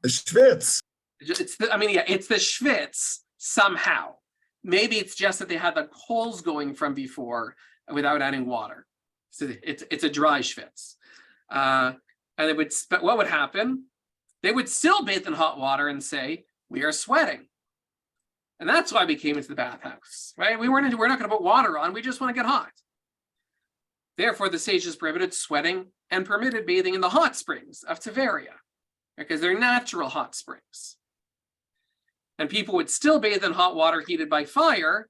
schwitz. It's the schwitz somehow. Maybe it's just that they had the coals going from before without adding water. So it's a dry schwitz. And what would happen? They would still bathe in hot water and say, we are sweating. And that's why we came into the bathhouse, right? We're not going to put water on, we just want to get hot. Therefore, the sages prohibited sweating and permitted bathing in the hot springs of Tiberia, because they're natural hot springs. And people would still bathe in hot water heated by fire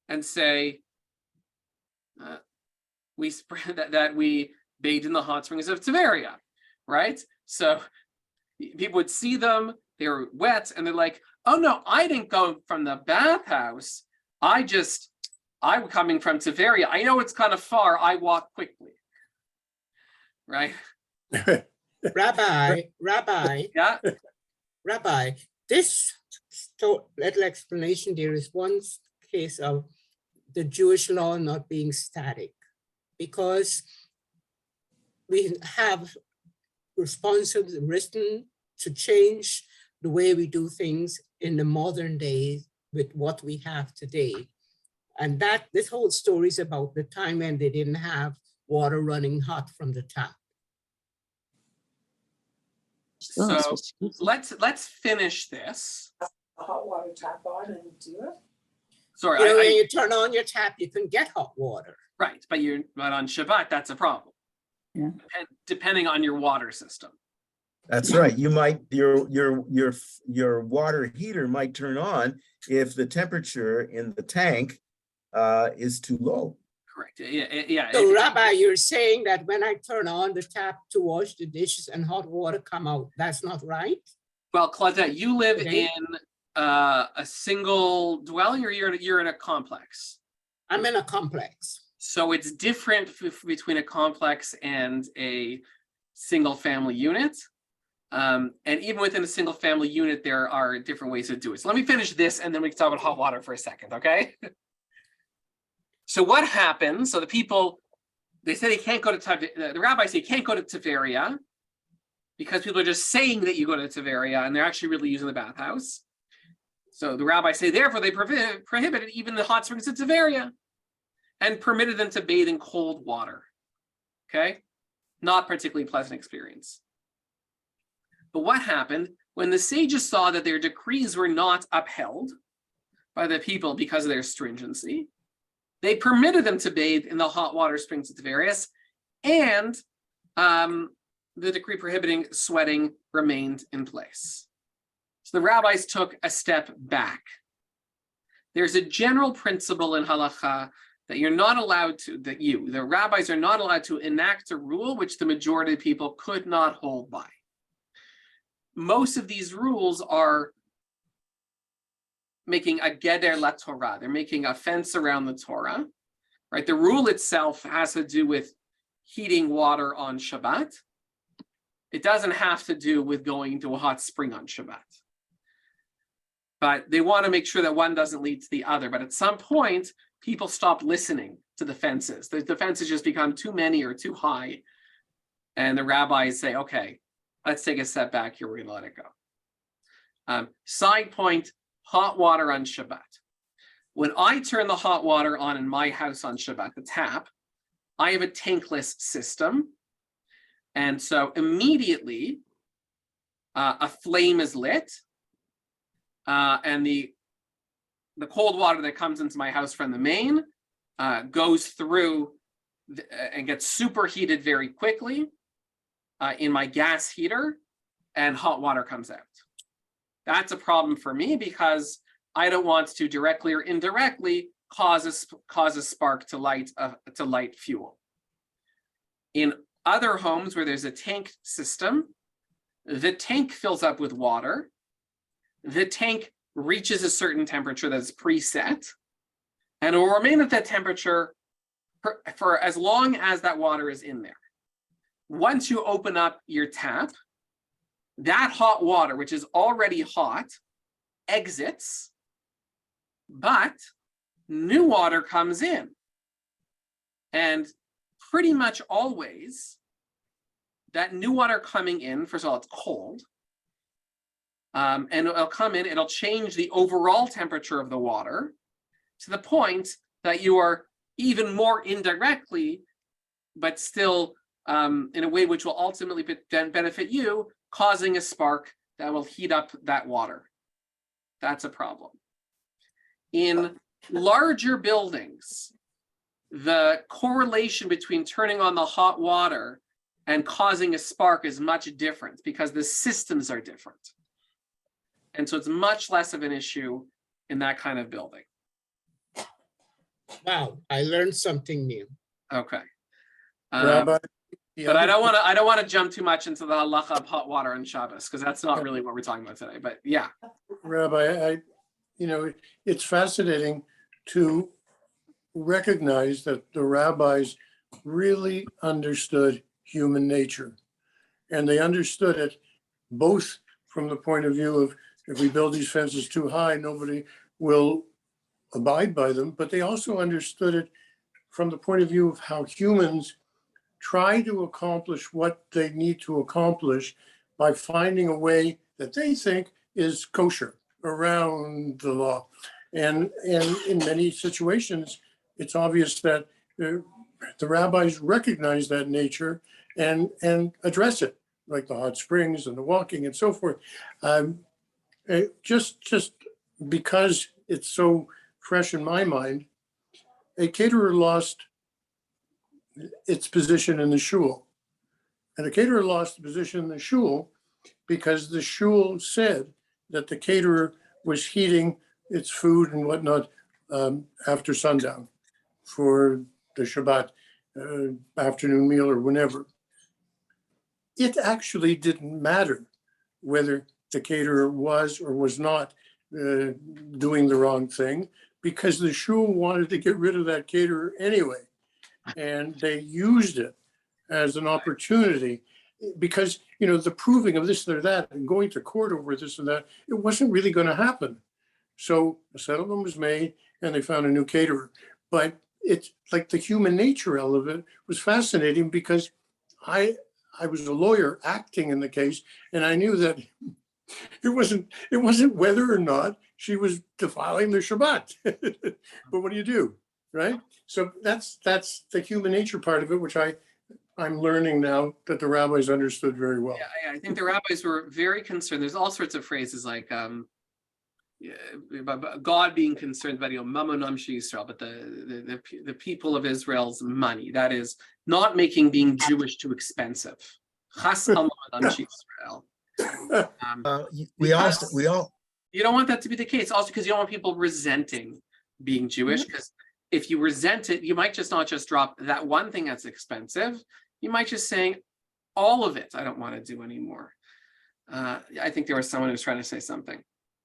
and say that we bathed in the hot springs of Tiberia, right? So people would see them, they were wet, and they're like, oh no, I didn't go from the bathhouse. I'm coming from Tiberia. I know it's kind of far, I walk quickly, right? Rabbi, Yeah. Rabbi, this little explanation, there is one case of the Jewish law not being static, because we have responsibilities written to change the way we do things in the modern day with what we have today. And this whole story is about the time when they didn't have water running hot from the tap. So let's finish this. Hot water tap on and do it. Sorry, When you turn on your tap, you can get hot water. Right, but on Shabbat, that's a problem. Yeah. Depending on your water system. That's right. You might your water heater might turn on if the temperature in the tank is too low. Correct. Yeah. So Rabbi, you're saying that when I turn on the tap to wash the dishes and hot water come out, that's not right? Well, Claudette, you live Okay. in a single dwelling, or you're in a complex? I'm in a complex. So it's different between a complex and a single family unit. And even within a single family unit, there are different ways to do it. So let me finish this and then we can talk about hot water for a second, okay? So what happens? So the people, they say they can't go to, the rabbis say you can't go to Tiberia because people are just saying that you go to Tiberia and they're actually really using the bathhouse. So the rabbis say, therefore, they prohibited even the hot springs of Tiberia and permitted them to bathe in cold water. Okay? Not particularly pleasant experience. But what happened when the sages saw that their decrees were not upheld by the people because of their stringency? They permitted them to bathe in the hot water springs of Tiberias, and the decree prohibiting sweating remained in place. So the rabbis took a step back. There's a general principle in halacha that you're not allowed to, the rabbis are not allowed to enact a rule which the majority of people could not hold by. Most of these rules are making a geder la Torah. They're making a fence around the Torah, right? The rule itself has to do with heating water on Shabbat. It doesn't have to do with going to a hot spring on Shabbat. But they want to make sure that one doesn't lead to the other. But at some point, people stop listening to the fences. The fences just become too many or too high. And the rabbis say, okay, let's take a step back here. We're going to let it go. Side point, hot water on Shabbat. When I turn the hot water on in my house on Shabbat, the tap, I have a tankless system. And so immediately a flame is lit and the cold water that comes into my house from the main goes through and gets superheated very quickly in my gas heater, and hot water comes out. That's a problem for me because I don't want to directly or indirectly cause a spark to light fuel. In other homes where there's a tank system, the tank fills up with water. The tank reaches a certain temperature that's preset, and it will remain at that temperature for as long as that water is in there. Once you open up your tap, that hot water, which is already hot, exits, but new water comes in. And pretty much always, that new water coming in, first of all, it's cold, and it'll come in, it'll change the overall temperature of the water to the point that you are even more indirectly, but still in a way which will ultimately then benefit you, causing a spark that will heat up that water. That's a problem. In larger buildings, the correlation between turning on the hot water and causing a spark is much different because the systems are different. And so it's much less of an issue in that kind of building. Wow, I learned something new. Okay. Rabbi, But I don't want to jump too much into the halacha of hot water on Shabbos because that's not really what we're talking about today. But yeah. Rabbi, it's fascinating to recognize that the rabbis really understood human nature. And they understood it both from the point of view of if we build these fences too high, nobody will abide by them. But they also understood it from the point of view of how humans try to accomplish what they need to accomplish by finding a way that they think is kosher around the law. And in many situations, it's obvious that the rabbis recognize that nature and address it, like the hot springs and the walking and so forth. Just because it's so fresh in my mind, a caterer lost its position in the shul. And the caterer lost the position in the shul because the shul said that the caterer was heating its food and whatnot after sundown for the Shabbat afternoon meal or whenever, it actually didn't matter whether the caterer was or was not doing the wrong thing, because the shul wanted to get rid of that caterer anyway. And they used it as an opportunity because, you know, the proving of this or that and going to court over this and that, it wasn't really going to happen. So a settlement was made and they found a new caterer. But it's like the human nature element was fascinating because I was a lawyer acting in the case, and I knew that it wasn't whether or not she was defiling the Shabbat. But what do you do, right? So that's the human nature part of it, which I'm learning now that the rabbis understood very well. Yeah, I think the rabbis were very concerned. There's all sorts of phrases like God being concerned about Mamonam Yisrael, but the people of Israel's money. That is not making being Jewish too expensive. Chas al Mamonam Yisrael. We all You don't want that to be the case. Also, because you don't want people resenting being Jewish. Because if you resent it, you might just not just drop that one thing that's expensive. You might just saying all of it, I don't want to do anymore. I think there was someone who was trying to say something.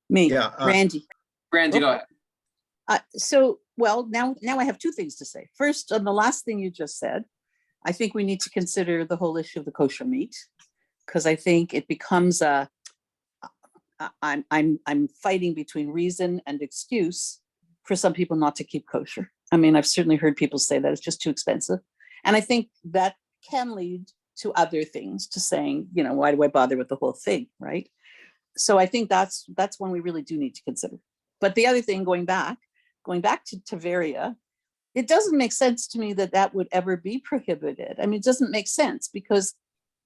Me, Yeah, Randy. Brandy, go ahead. Well, now I have two things to say. First, on the last thing you just said, I think we need to consider the whole issue of the kosher meat, because I think it becomes I'm fighting between reason and excuse for some people not to keep kosher. I mean, I've certainly heard people say that it's just too expensive. And I think that can lead to other things, to saying, you know, why do I bother with the whole thing, right? So I think that's one we really do need to consider. But the other thing, going back to Tveria, it doesn't make sense to me that that would ever be prohibited. I mean, it doesn't make sense, because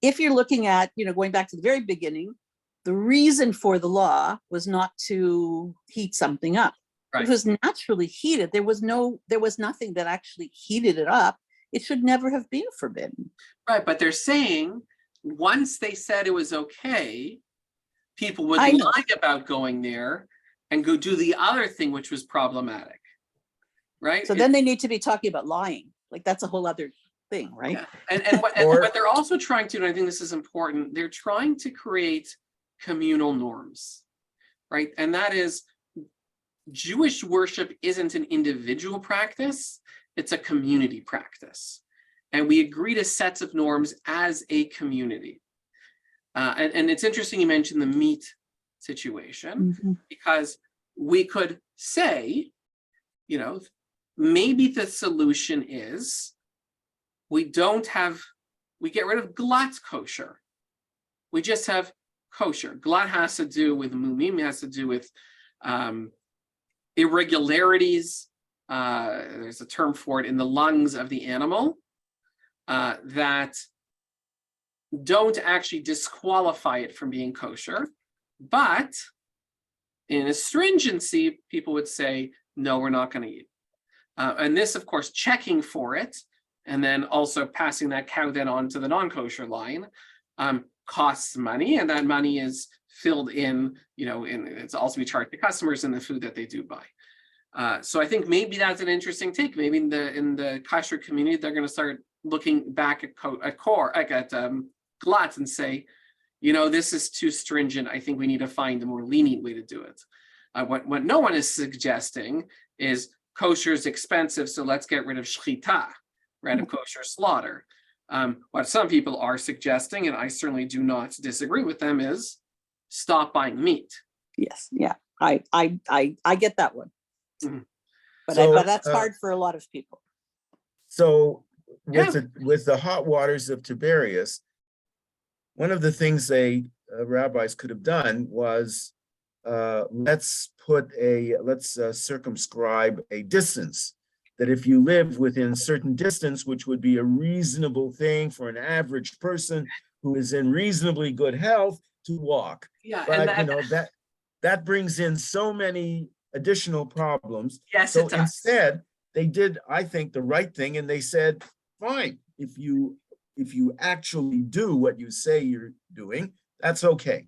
if you're looking at, you know, going back to the very beginning, the reason for the law was not to heat something up. Right. It was naturally heated. There was nothing that actually heated it up. It should never have been forbidden. Right, but they're saying once they said it was okay, people would I know. lie about going there and go do the other thing, which was problematic. Right? So then they need to be talking about lying. Like, that's a whole other thing, right? Yeah. And what they're also trying to do, and I think this is important, they're trying to create communal norms, right? And that is, Jewish worship isn't an individual practice, it's a community practice. And we agree to sets of norms as a community. And it's interesting you mentioned the meat situation, because we could say, you know, maybe the solution is we get rid of glatt kosher. We just have kosher. Glatt has to do with mumim, has to do with irregularities. There's a term for it in the lungs of the animal that don't actually disqualify it from being kosher. But in astringency, people would say, no, we're not going to eat. And this, of course, checking for it, and then also passing that cow then on to the non-kosher line, costs money, and that money is filled in, you know, it's also be charged to customers in the food that they do buy. So I think maybe that's an interesting take. Maybe in the kosher community, they're going to start looking back at glatt and say, you know, this is too stringent. I think we need to find a more lenient way to do it. What no one is suggesting is kosher is expensive, so let's get rid of shchita, right, of kosher slaughter. What some people are suggesting, and I certainly do not disagree with them, is stop buying meat. Yes, yeah, I get that one. Mm-hmm. But that's hard for a lot of people. So with the hot waters of Tiberias, one of the things rabbis could have done was let's circumscribe a distance, that if you live within certain distance, which would be a reasonable thing for an average person who is in reasonably good health to walk. Yeah, but and that brings in so many additional problems. Yes, so it does. Instead, they did, I think, the right thing, and they said, fine, if you actually do what you say you're doing, that's okay.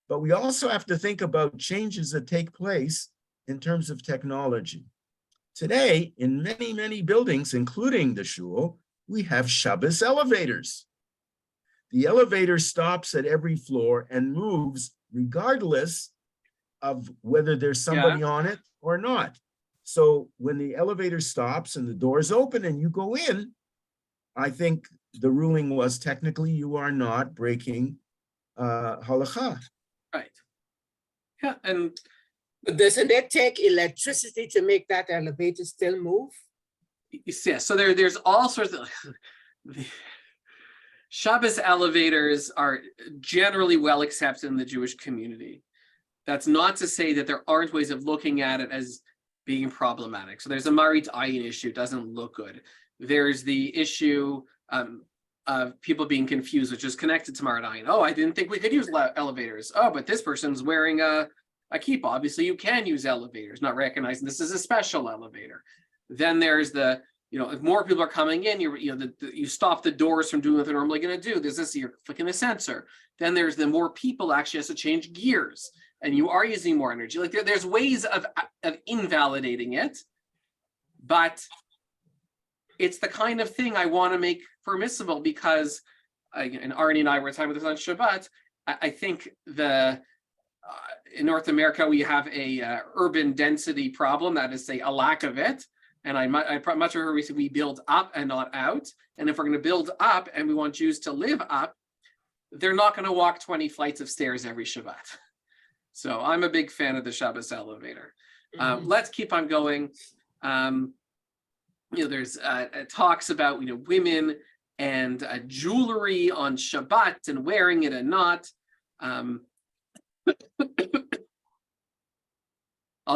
But we also have to think about changes that take place in terms of technology. Today, in many, many buildings, including the shul, we have Shabbos elevators. The elevator stops at every floor and moves regardless of whether there's somebody on it or not. So when the elevator stops and the doors open and you go in, I think the ruling was technically you are not breaking halakha. Right. Yeah, and But doesn't it take electricity to make that elevator still move? yeah, so there's all sorts of Shabbos elevators are generally well accepted in the Jewish community. That's not to say that there aren't ways of looking at it as being problematic. So there's a Marit Ayin issue, it doesn't look good. There's the issue of people being confused, which is connected to Marit Ayin. Oh, I didn't think we could use elevators. Oh, but this person's wearing a kippah. Obviously, you can use elevators, not recognizing this is a special elevator. Then there's the, if more people are coming in, you stop the doors from doing what they're normally going to do. There's this, you're flicking the sensor. Then there's the more people actually has to change gears, and you are using more energy. Like there's ways of invalidating it, but it's the kind of thing I want to make permissible because, and Arnie and I were talking about this on Shabbat. I think in North America we have a urban density problem, that is, say, a lack of it. And I much prefer we build up and not out. And if we're going to build up and we want Jews to live up, they're not going to walk 20 flights of stairs every Shabbat. So I'm a big fan of the Shabbos elevator. Let's keep on going. There's talks about women and jewelry on Shabbat and wearing it and not. I'll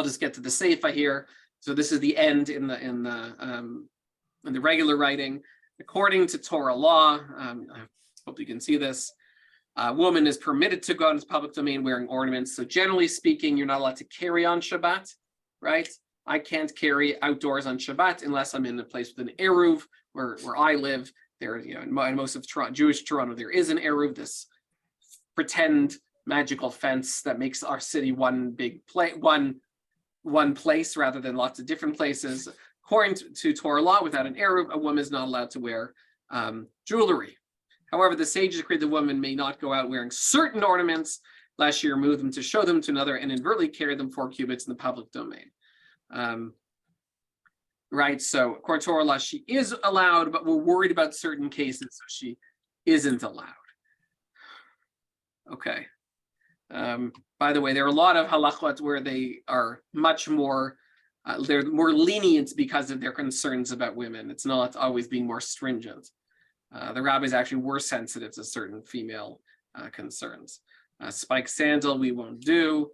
just get to the Seifa here. So this is the end in the regular writing. According to Torah law, I hope you can see this. A woman is permitted to go out into public domain wearing ornaments. So generally speaking, you're not allowed to carry on Shabbat, right? I can't carry outdoors on Shabbat unless I'm in a place with an eruv, where I live. There, in most of Jewish Toronto, there is an eruv, this pretend magical fence that makes our city one big one place rather than lots of different places. According to Torah law, without an eruv, a woman is not allowed to wear jewelry. However, the sages agreed the woman may not go out wearing certain ornaments, lest she remove them to show them to another and inadvertently carry them 4 cubits in the public domain. Right, so according to Torah law, she is allowed, but we're worried about certain cases, so she isn't allowed. Okay. By the way, there are a lot of halachot where they are much more, they're more lenient because of their concerns about women. It's not always being more stringent. The rabbis actually were sensitive to certain female concerns. Spike sandal, we won't do.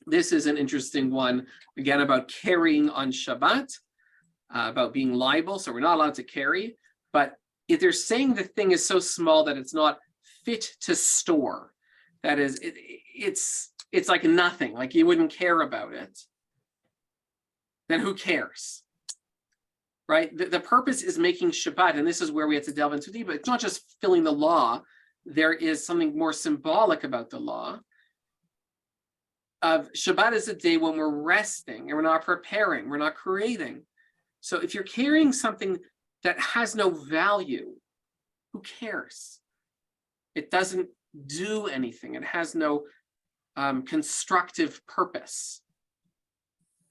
This is an interesting one, again, about carrying on Shabbat, about being liable. So we're not allowed to carry, but if they're saying the thing is so small that it's not fit to store, that is, it's like nothing, like you wouldn't care about it, then who cares? Right? The purpose is making Shabbat, and this is where we have to delve into deep, but it's not just filling the law. There is something more symbolic about the law. Shabbat is a day when we're resting and we're not preparing, we're not creating. So if you're carrying something that has no value, who cares? It doesn't do anything. It has no constructive purpose.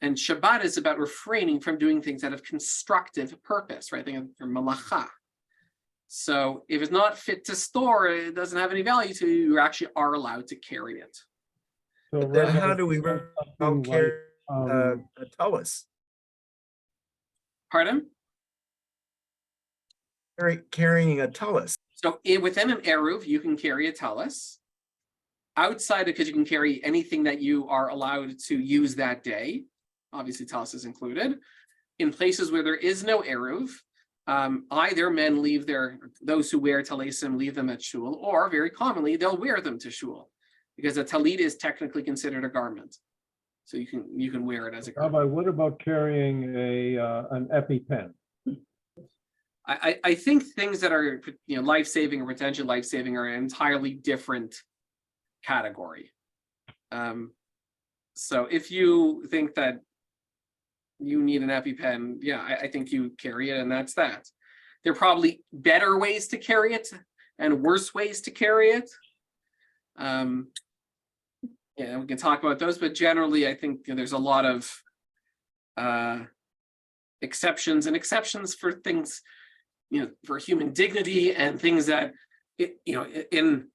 And Shabbat is about refraining from doing things that have constructive purpose, right? Think of malacha. So if it's not fit to store, it doesn't have any value to you, you actually are allowed to carry it. So Then Rabbi, how do we something carry like, a talus? Pardon? Carrying a talus. So within an eruv, you can carry a talus. Outside, because you can carry anything that you are allowed to use that day. Obviously, talus is included. In places where there is no eruv, either men leave those who wear talesim leave them at shul, or very commonly they'll wear them to shul, because a talit is technically considered a garment, so you can wear it as a garment. Rabbi, what about carrying an EpiPen? I think things that are life-saving or potentially life-saving are an entirely different category. So if you think that you need an EpiPen, yeah, I think you carry it, and that's that. There are probably better ways to carry it and worse ways to carry it. Yeah, we can talk about those, but generally, I think there's a lot of exceptions for things, for human dignity and things that,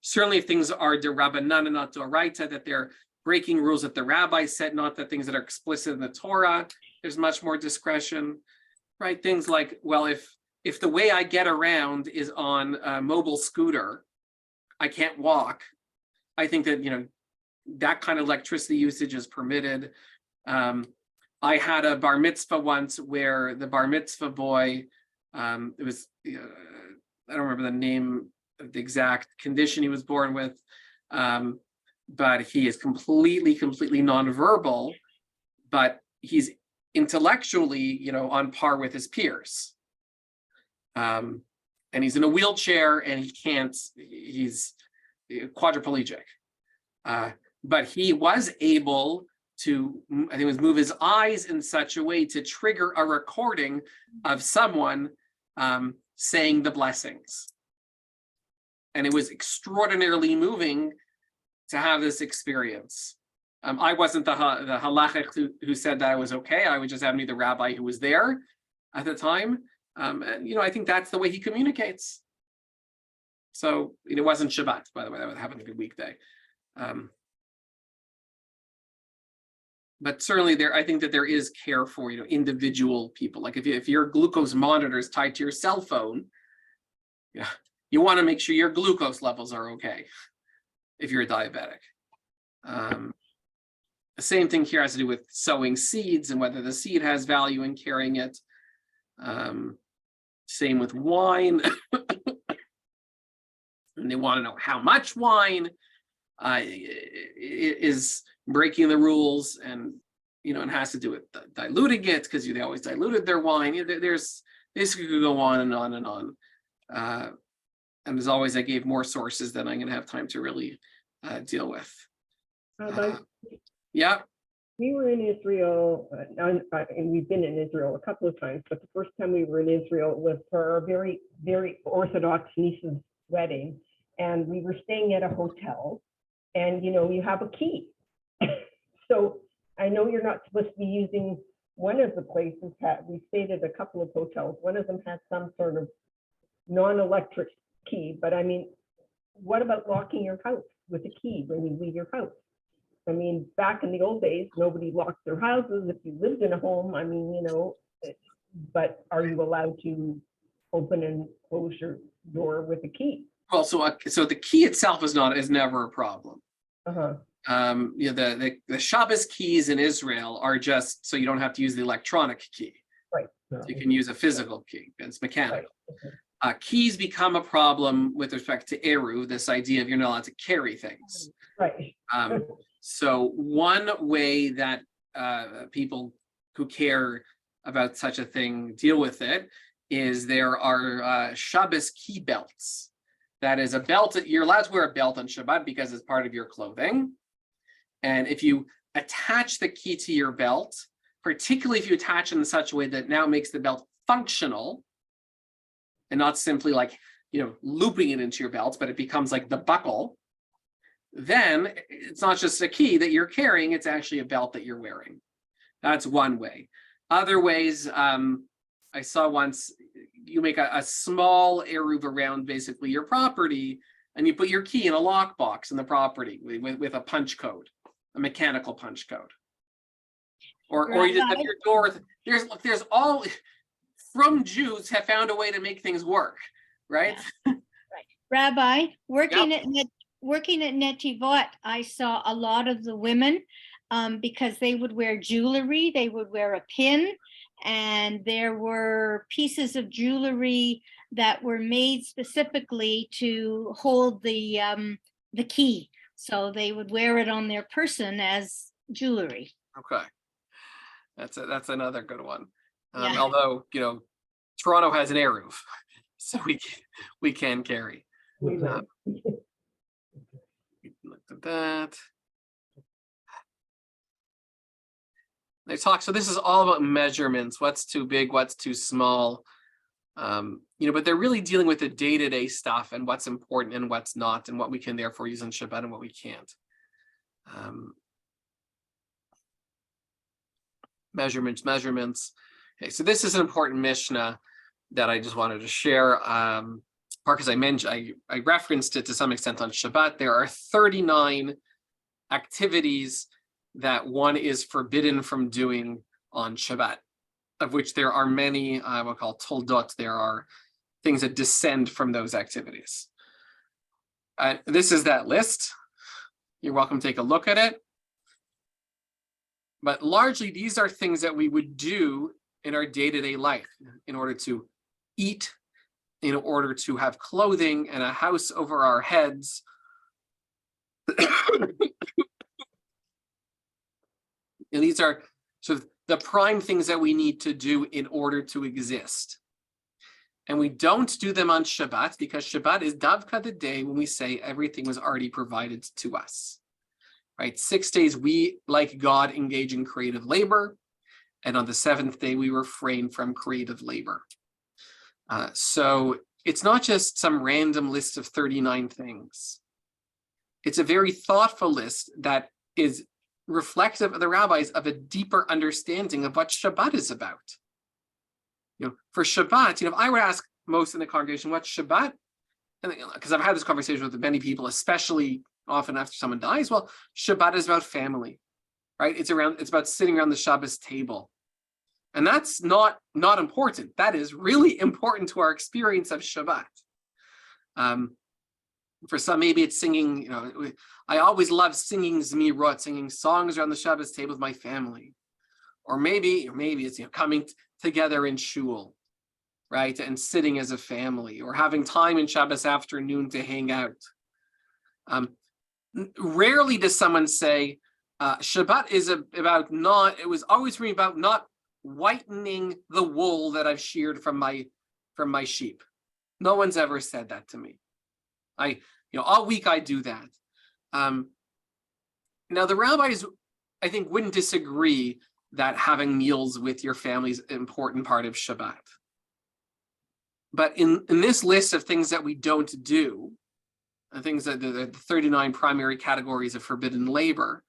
certainly if things are de Rabbanan and not d'oraita, that they're breaking rules that the rabbi said, not the things that are explicit in the Torah. There's much more discretion, right? Things like, well, if the way I get around is on a mobile scooter, I can't walk. I think that, that kind of electricity usage is permitted. I had a bar mitzvah once where the bar mitzvah boy, it was, I don't remember the name of the exact condition he was born with, but he is completely nonverbal, but he's intellectually, on par with his peers. And he's in a wheelchair and he's quadriplegic. But he was able to, I think it was move his eyes in such a way to trigger a recording of someone saying the blessings. And it was extraordinarily moving to have this experience. I wasn't the halachic who said that it was okay. I would just have me the rabbi who was there at the time. And, I think that's the way he communicates. So it wasn't Shabbat, by the way, that would happen to be a weekday. But certainly I think that there is care for, individual people. Like if your glucose monitor is tied to your cell phone, you want to make sure your glucose levels are okay if you're a diabetic. The same thing here has to do with sowing seeds and whether the seed has value in carrying it. Same with wine. And they want to know how much wine is breaking the rules, and it has to do with diluting it because they always diluted their wine. There's this could go on and on and on. And as always, I gave more sources than I'm going to have time to really deal with. Yeah. We were in Israel, and we've been in Israel a couple of times, but the first time we were in Israel was for our very, very Orthodox niece's wedding. And we were staying at a hotel, and you have a key. So I know you're not supposed to be using one of the places. We stayed at a couple of hotels. One of them had some sort of non-electric key, but I mean, what about locking your house with a key when you leave your house? I mean, back in the old days, nobody locked their houses if you lived in a home. I mean, but are you allowed to open and close your door with a key? Well, so the key itself is never a problem. Uh-huh. The Shabbos keys in Israel are just so you don't have to use the electronic key. Right. You can use a physical key. It's mechanical. Right. Keys become a problem with respect to Eru, this idea of you're not allowed to carry things. Right. So one way that people who care about such a thing deal with it is there are Shabbos key belts. That is a belt. You're allowed to wear a belt on Shabbat because it's part of your clothing. And if you attach the key to your belt, particularly if you attach it in such a way that now makes the belt functional and not simply like, looping it into your belt, but it becomes like the buckle, then it's not just a key that you're carrying, it's actually a belt that you're wearing. That's one way. Other ways, I saw once, you make a small eruv around basically your property, and you put your key in a lockbox in the property with a punch code, a mechanical punch code. Or you just have your door. There's all, from Jews have found a way to make things work, right? Yeah. Right. Rabbi, working at Netivot, I saw a lot of the women because they would wear jewelry, they would wear a pin, and there were pieces of jewelry that were made specifically to hold the key. So they would wear it on their person as jewelry. Okay, that's another good one. Yeah. Although Toronto has an eruv, so we can carry. Look at that. They talk, so this is all about measurements, what's too big, what's too small. But they're really dealing with the day-to-day stuff and what's important and what's not, and what we can therefore use on Shabbat and what we can't. Measurements. Okay, so this is an important Mishnah that I just wanted to share. Because I mentioned, I referenced it to some extent on Shabbat. There are 39 activities that one is forbidden from doing on Shabbat, of which there are many, we'll call toldot. There are things that descend from those activities. This is that list. You're welcome to take a look at it. But largely, these are things that we would do in our day-to-day life in order to eat, in order to have clothing and a house over our heads. And these are sort of the prime things that we need to do in order to exist. And we don't do them on Shabbat because Shabbat is Davka, the day when we say everything was already provided to us. Right? 6 days we, like God, engage in creative labor. And on the 7th day, we refrain from creative labor. So it's not just some random list of 39 things. It's a very thoughtful list that is reflective of the rabbis of a deeper understanding of what Shabbat is about. For Shabbat, if I were to ask most in the congregation, what's Shabbat? Because I've had this conversation with many people, especially often after someone dies. Well, Shabbat is about family, right? It's about sitting around the Shabbos table. And that's not important. That is really important to our experience of Shabbat. For some, maybe it's singing, I always love singing Zmirot, singing songs around the Shabbos table with my family. Or maybe it's coming together in shul, right? And sitting as a family, or having time in Shabbos afternoon to hang out. Rarely does someone say, Shabbat is it was always for me about not whitening the wool that I've sheared from my sheep. No one's ever said that to me. All week I do that. Now the rabbis, I think, wouldn't disagree that having meals with your family is an important part of Shabbat. But in this list of things that we don't do, things that the 39 primary categories of forbidden labor,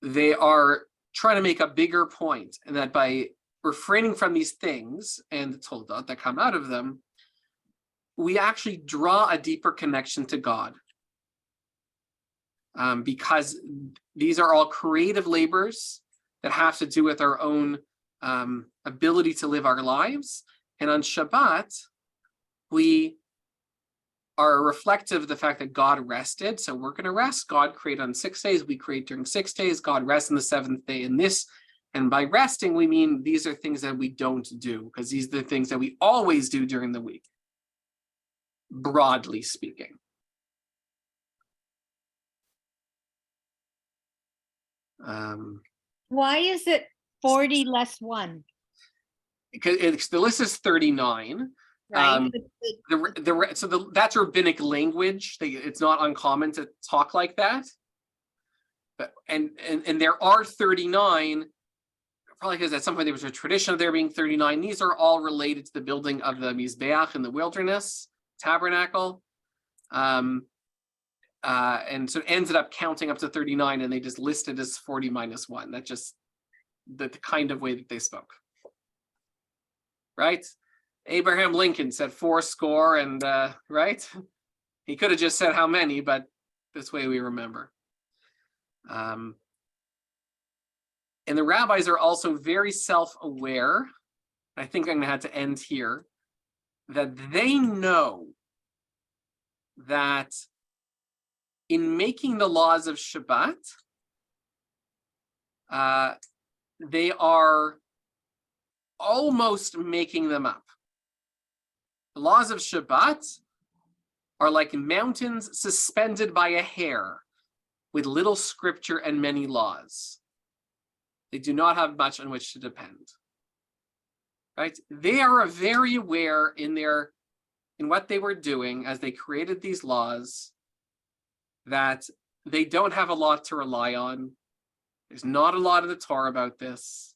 they are trying to make a bigger point, and that by refraining from these things and the toldot that come out of them, we actually draw a deeper connection to God. Because these are all creative labors that have to do with our own ability to live our lives. And on Shabbat, we are reflective of the fact that God rested. So we're going to rest. God created on 6 days. We create during 6 days. God rests on the 7th day in this. And by resting, we mean these are things that we don't do, because these are the things that we always do during the week, broadly speaking. Why is it 40 less 1? Because the list is 39. Right. That's rabbinic language. It's not uncommon to talk like that. And there are 39, probably because at some point there was a tradition of there being 39. These are all related to the building of the Mizbeach in the wilderness, tabernacle. And so it ended up counting up to 39, and they just listed as 40 minus 1. That's just the kind of way that they spoke. Right? Abraham Lincoln said 4 and right? He could have just said how many, but this way we remember. And the rabbis are also very self-aware. I think I'm going to have to end here. That they know that in making the laws of Shabbat, they are almost making them up. The laws of Shabbat are like mountains suspended by a hair, with little scripture and many laws. They do not have much on which to depend. Right? They are very aware in what they were doing as they created these laws, that they don't have a lot to rely on, There's not a lot of the Torah about this,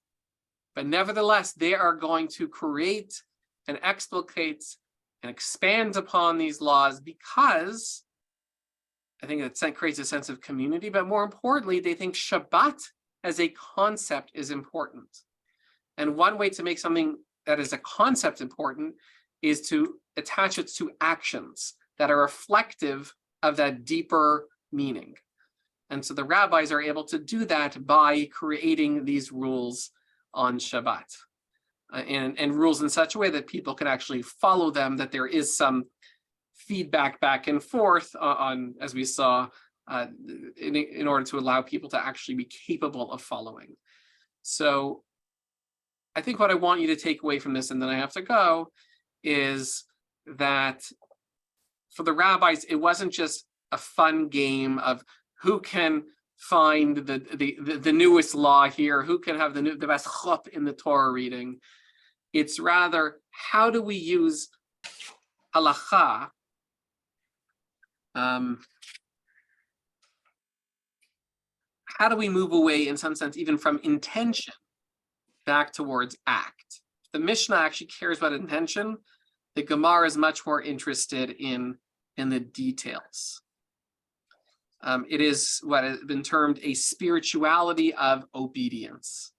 but nevertheless, they are going to create and explicate and expand upon these laws because I think it creates a sense of community, but more importantly, they think Shabbat as a concept is important. And one way to make something that is a concept important is to attach it to actions that are reflective of that deeper meaning. And so the rabbis are able to do that by creating these rules on Shabbat and rules in such a way that people can actually follow them, that there is some feedback back and forth on, as we saw, in order to allow people to actually be capable of following. So I think what I want you to take away from this, and then I have to go, is that for the rabbis, it wasn't just a fun game of who can find the newest law here, who can have the best chup in the Torah reading. It's rather, how do we use halacha how do we move away, in some sense, even from intention back towards act? The Mishnah actually cares about intention. The Gemara is much more interested in the details. It is what has been termed a spirituality of obedience.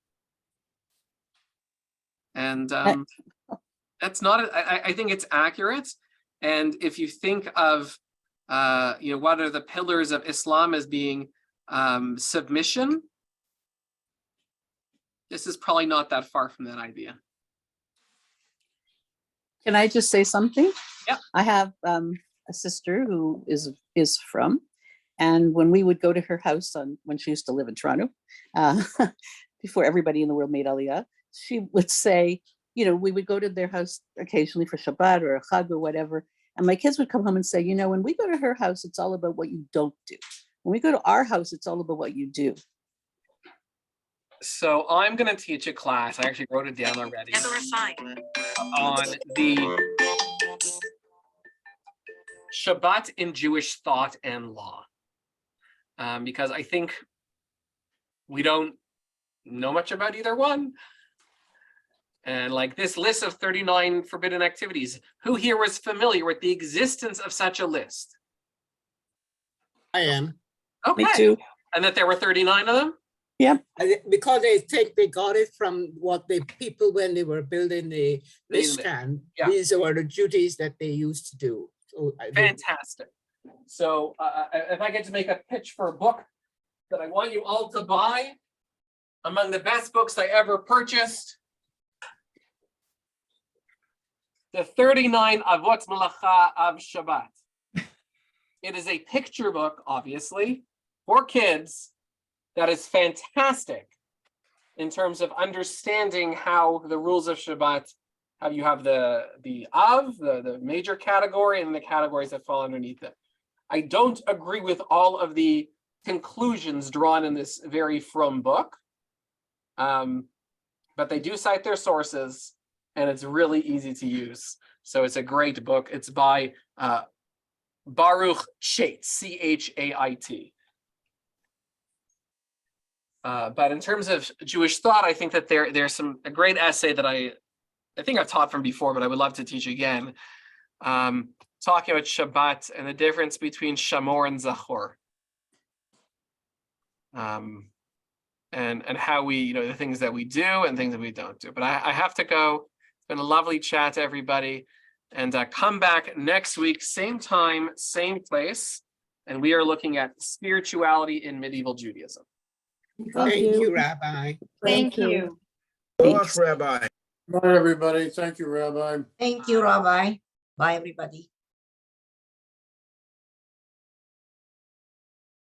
And that's not, I think it's accurate. And if you think of, what are the pillars of Islam as being submission, this is probably not that far from that idea. Can I just say something? Yep. I have a sister who is from, and when we would go to her house when she used to live in Toronto, before everybody in the world made Aliyah, she would say, we would go to their house occasionally for Shabbat or a Chag or whatever, and my kids would come home and say, when we go to her house, it's all about what you don't do. When we go to our house, it's all about what you do. So I'm going to teach a class. I actually wrote it down already. On the Shabbat in Jewish thought and law. Because I think we don't know much about either one. And like this list of 39 forbidden activities, who here was familiar with the existence of such a list? I am. Okay. Me too. And that there were 39 of them? Yep. Because they think they got it from what the people, when they were building the Mishkan, Yeah. these were the duties that they used to do. So Fantastic. So if I get to make a pitch for a book that I want you all to buy, among the best books I ever purchased, the 39 Avot Malacha of Shabbat. It is a picture book, obviously, for kids that is fantastic in terms of understanding how the rules of Shabbat, how you have the Av, the major category, and the categories that fall underneath it. I don't agree with all of the conclusions drawn in this very frum book, but they do cite their sources, and it's really easy to use. So it's a great book. It's by Baruch Chait, C-H-A-I-T. But in terms of Jewish thought, I think that there's a great essay that I think I've taught from before, but I would love to teach again, talking about Shabbat and the difference between Shamor and Zachor. And how we, the things that we do and things that we don't do. But I have to go. It's been a lovely chat, everybody. And come back next week, same time, same place. And we are looking at spirituality in medieval Judaism. Thank you, Rabbi. Thank you. Thanks, Rabbi. Bye, everybody. Thank you, Rabbi. Thank you, Rabbi. Bye, everybody.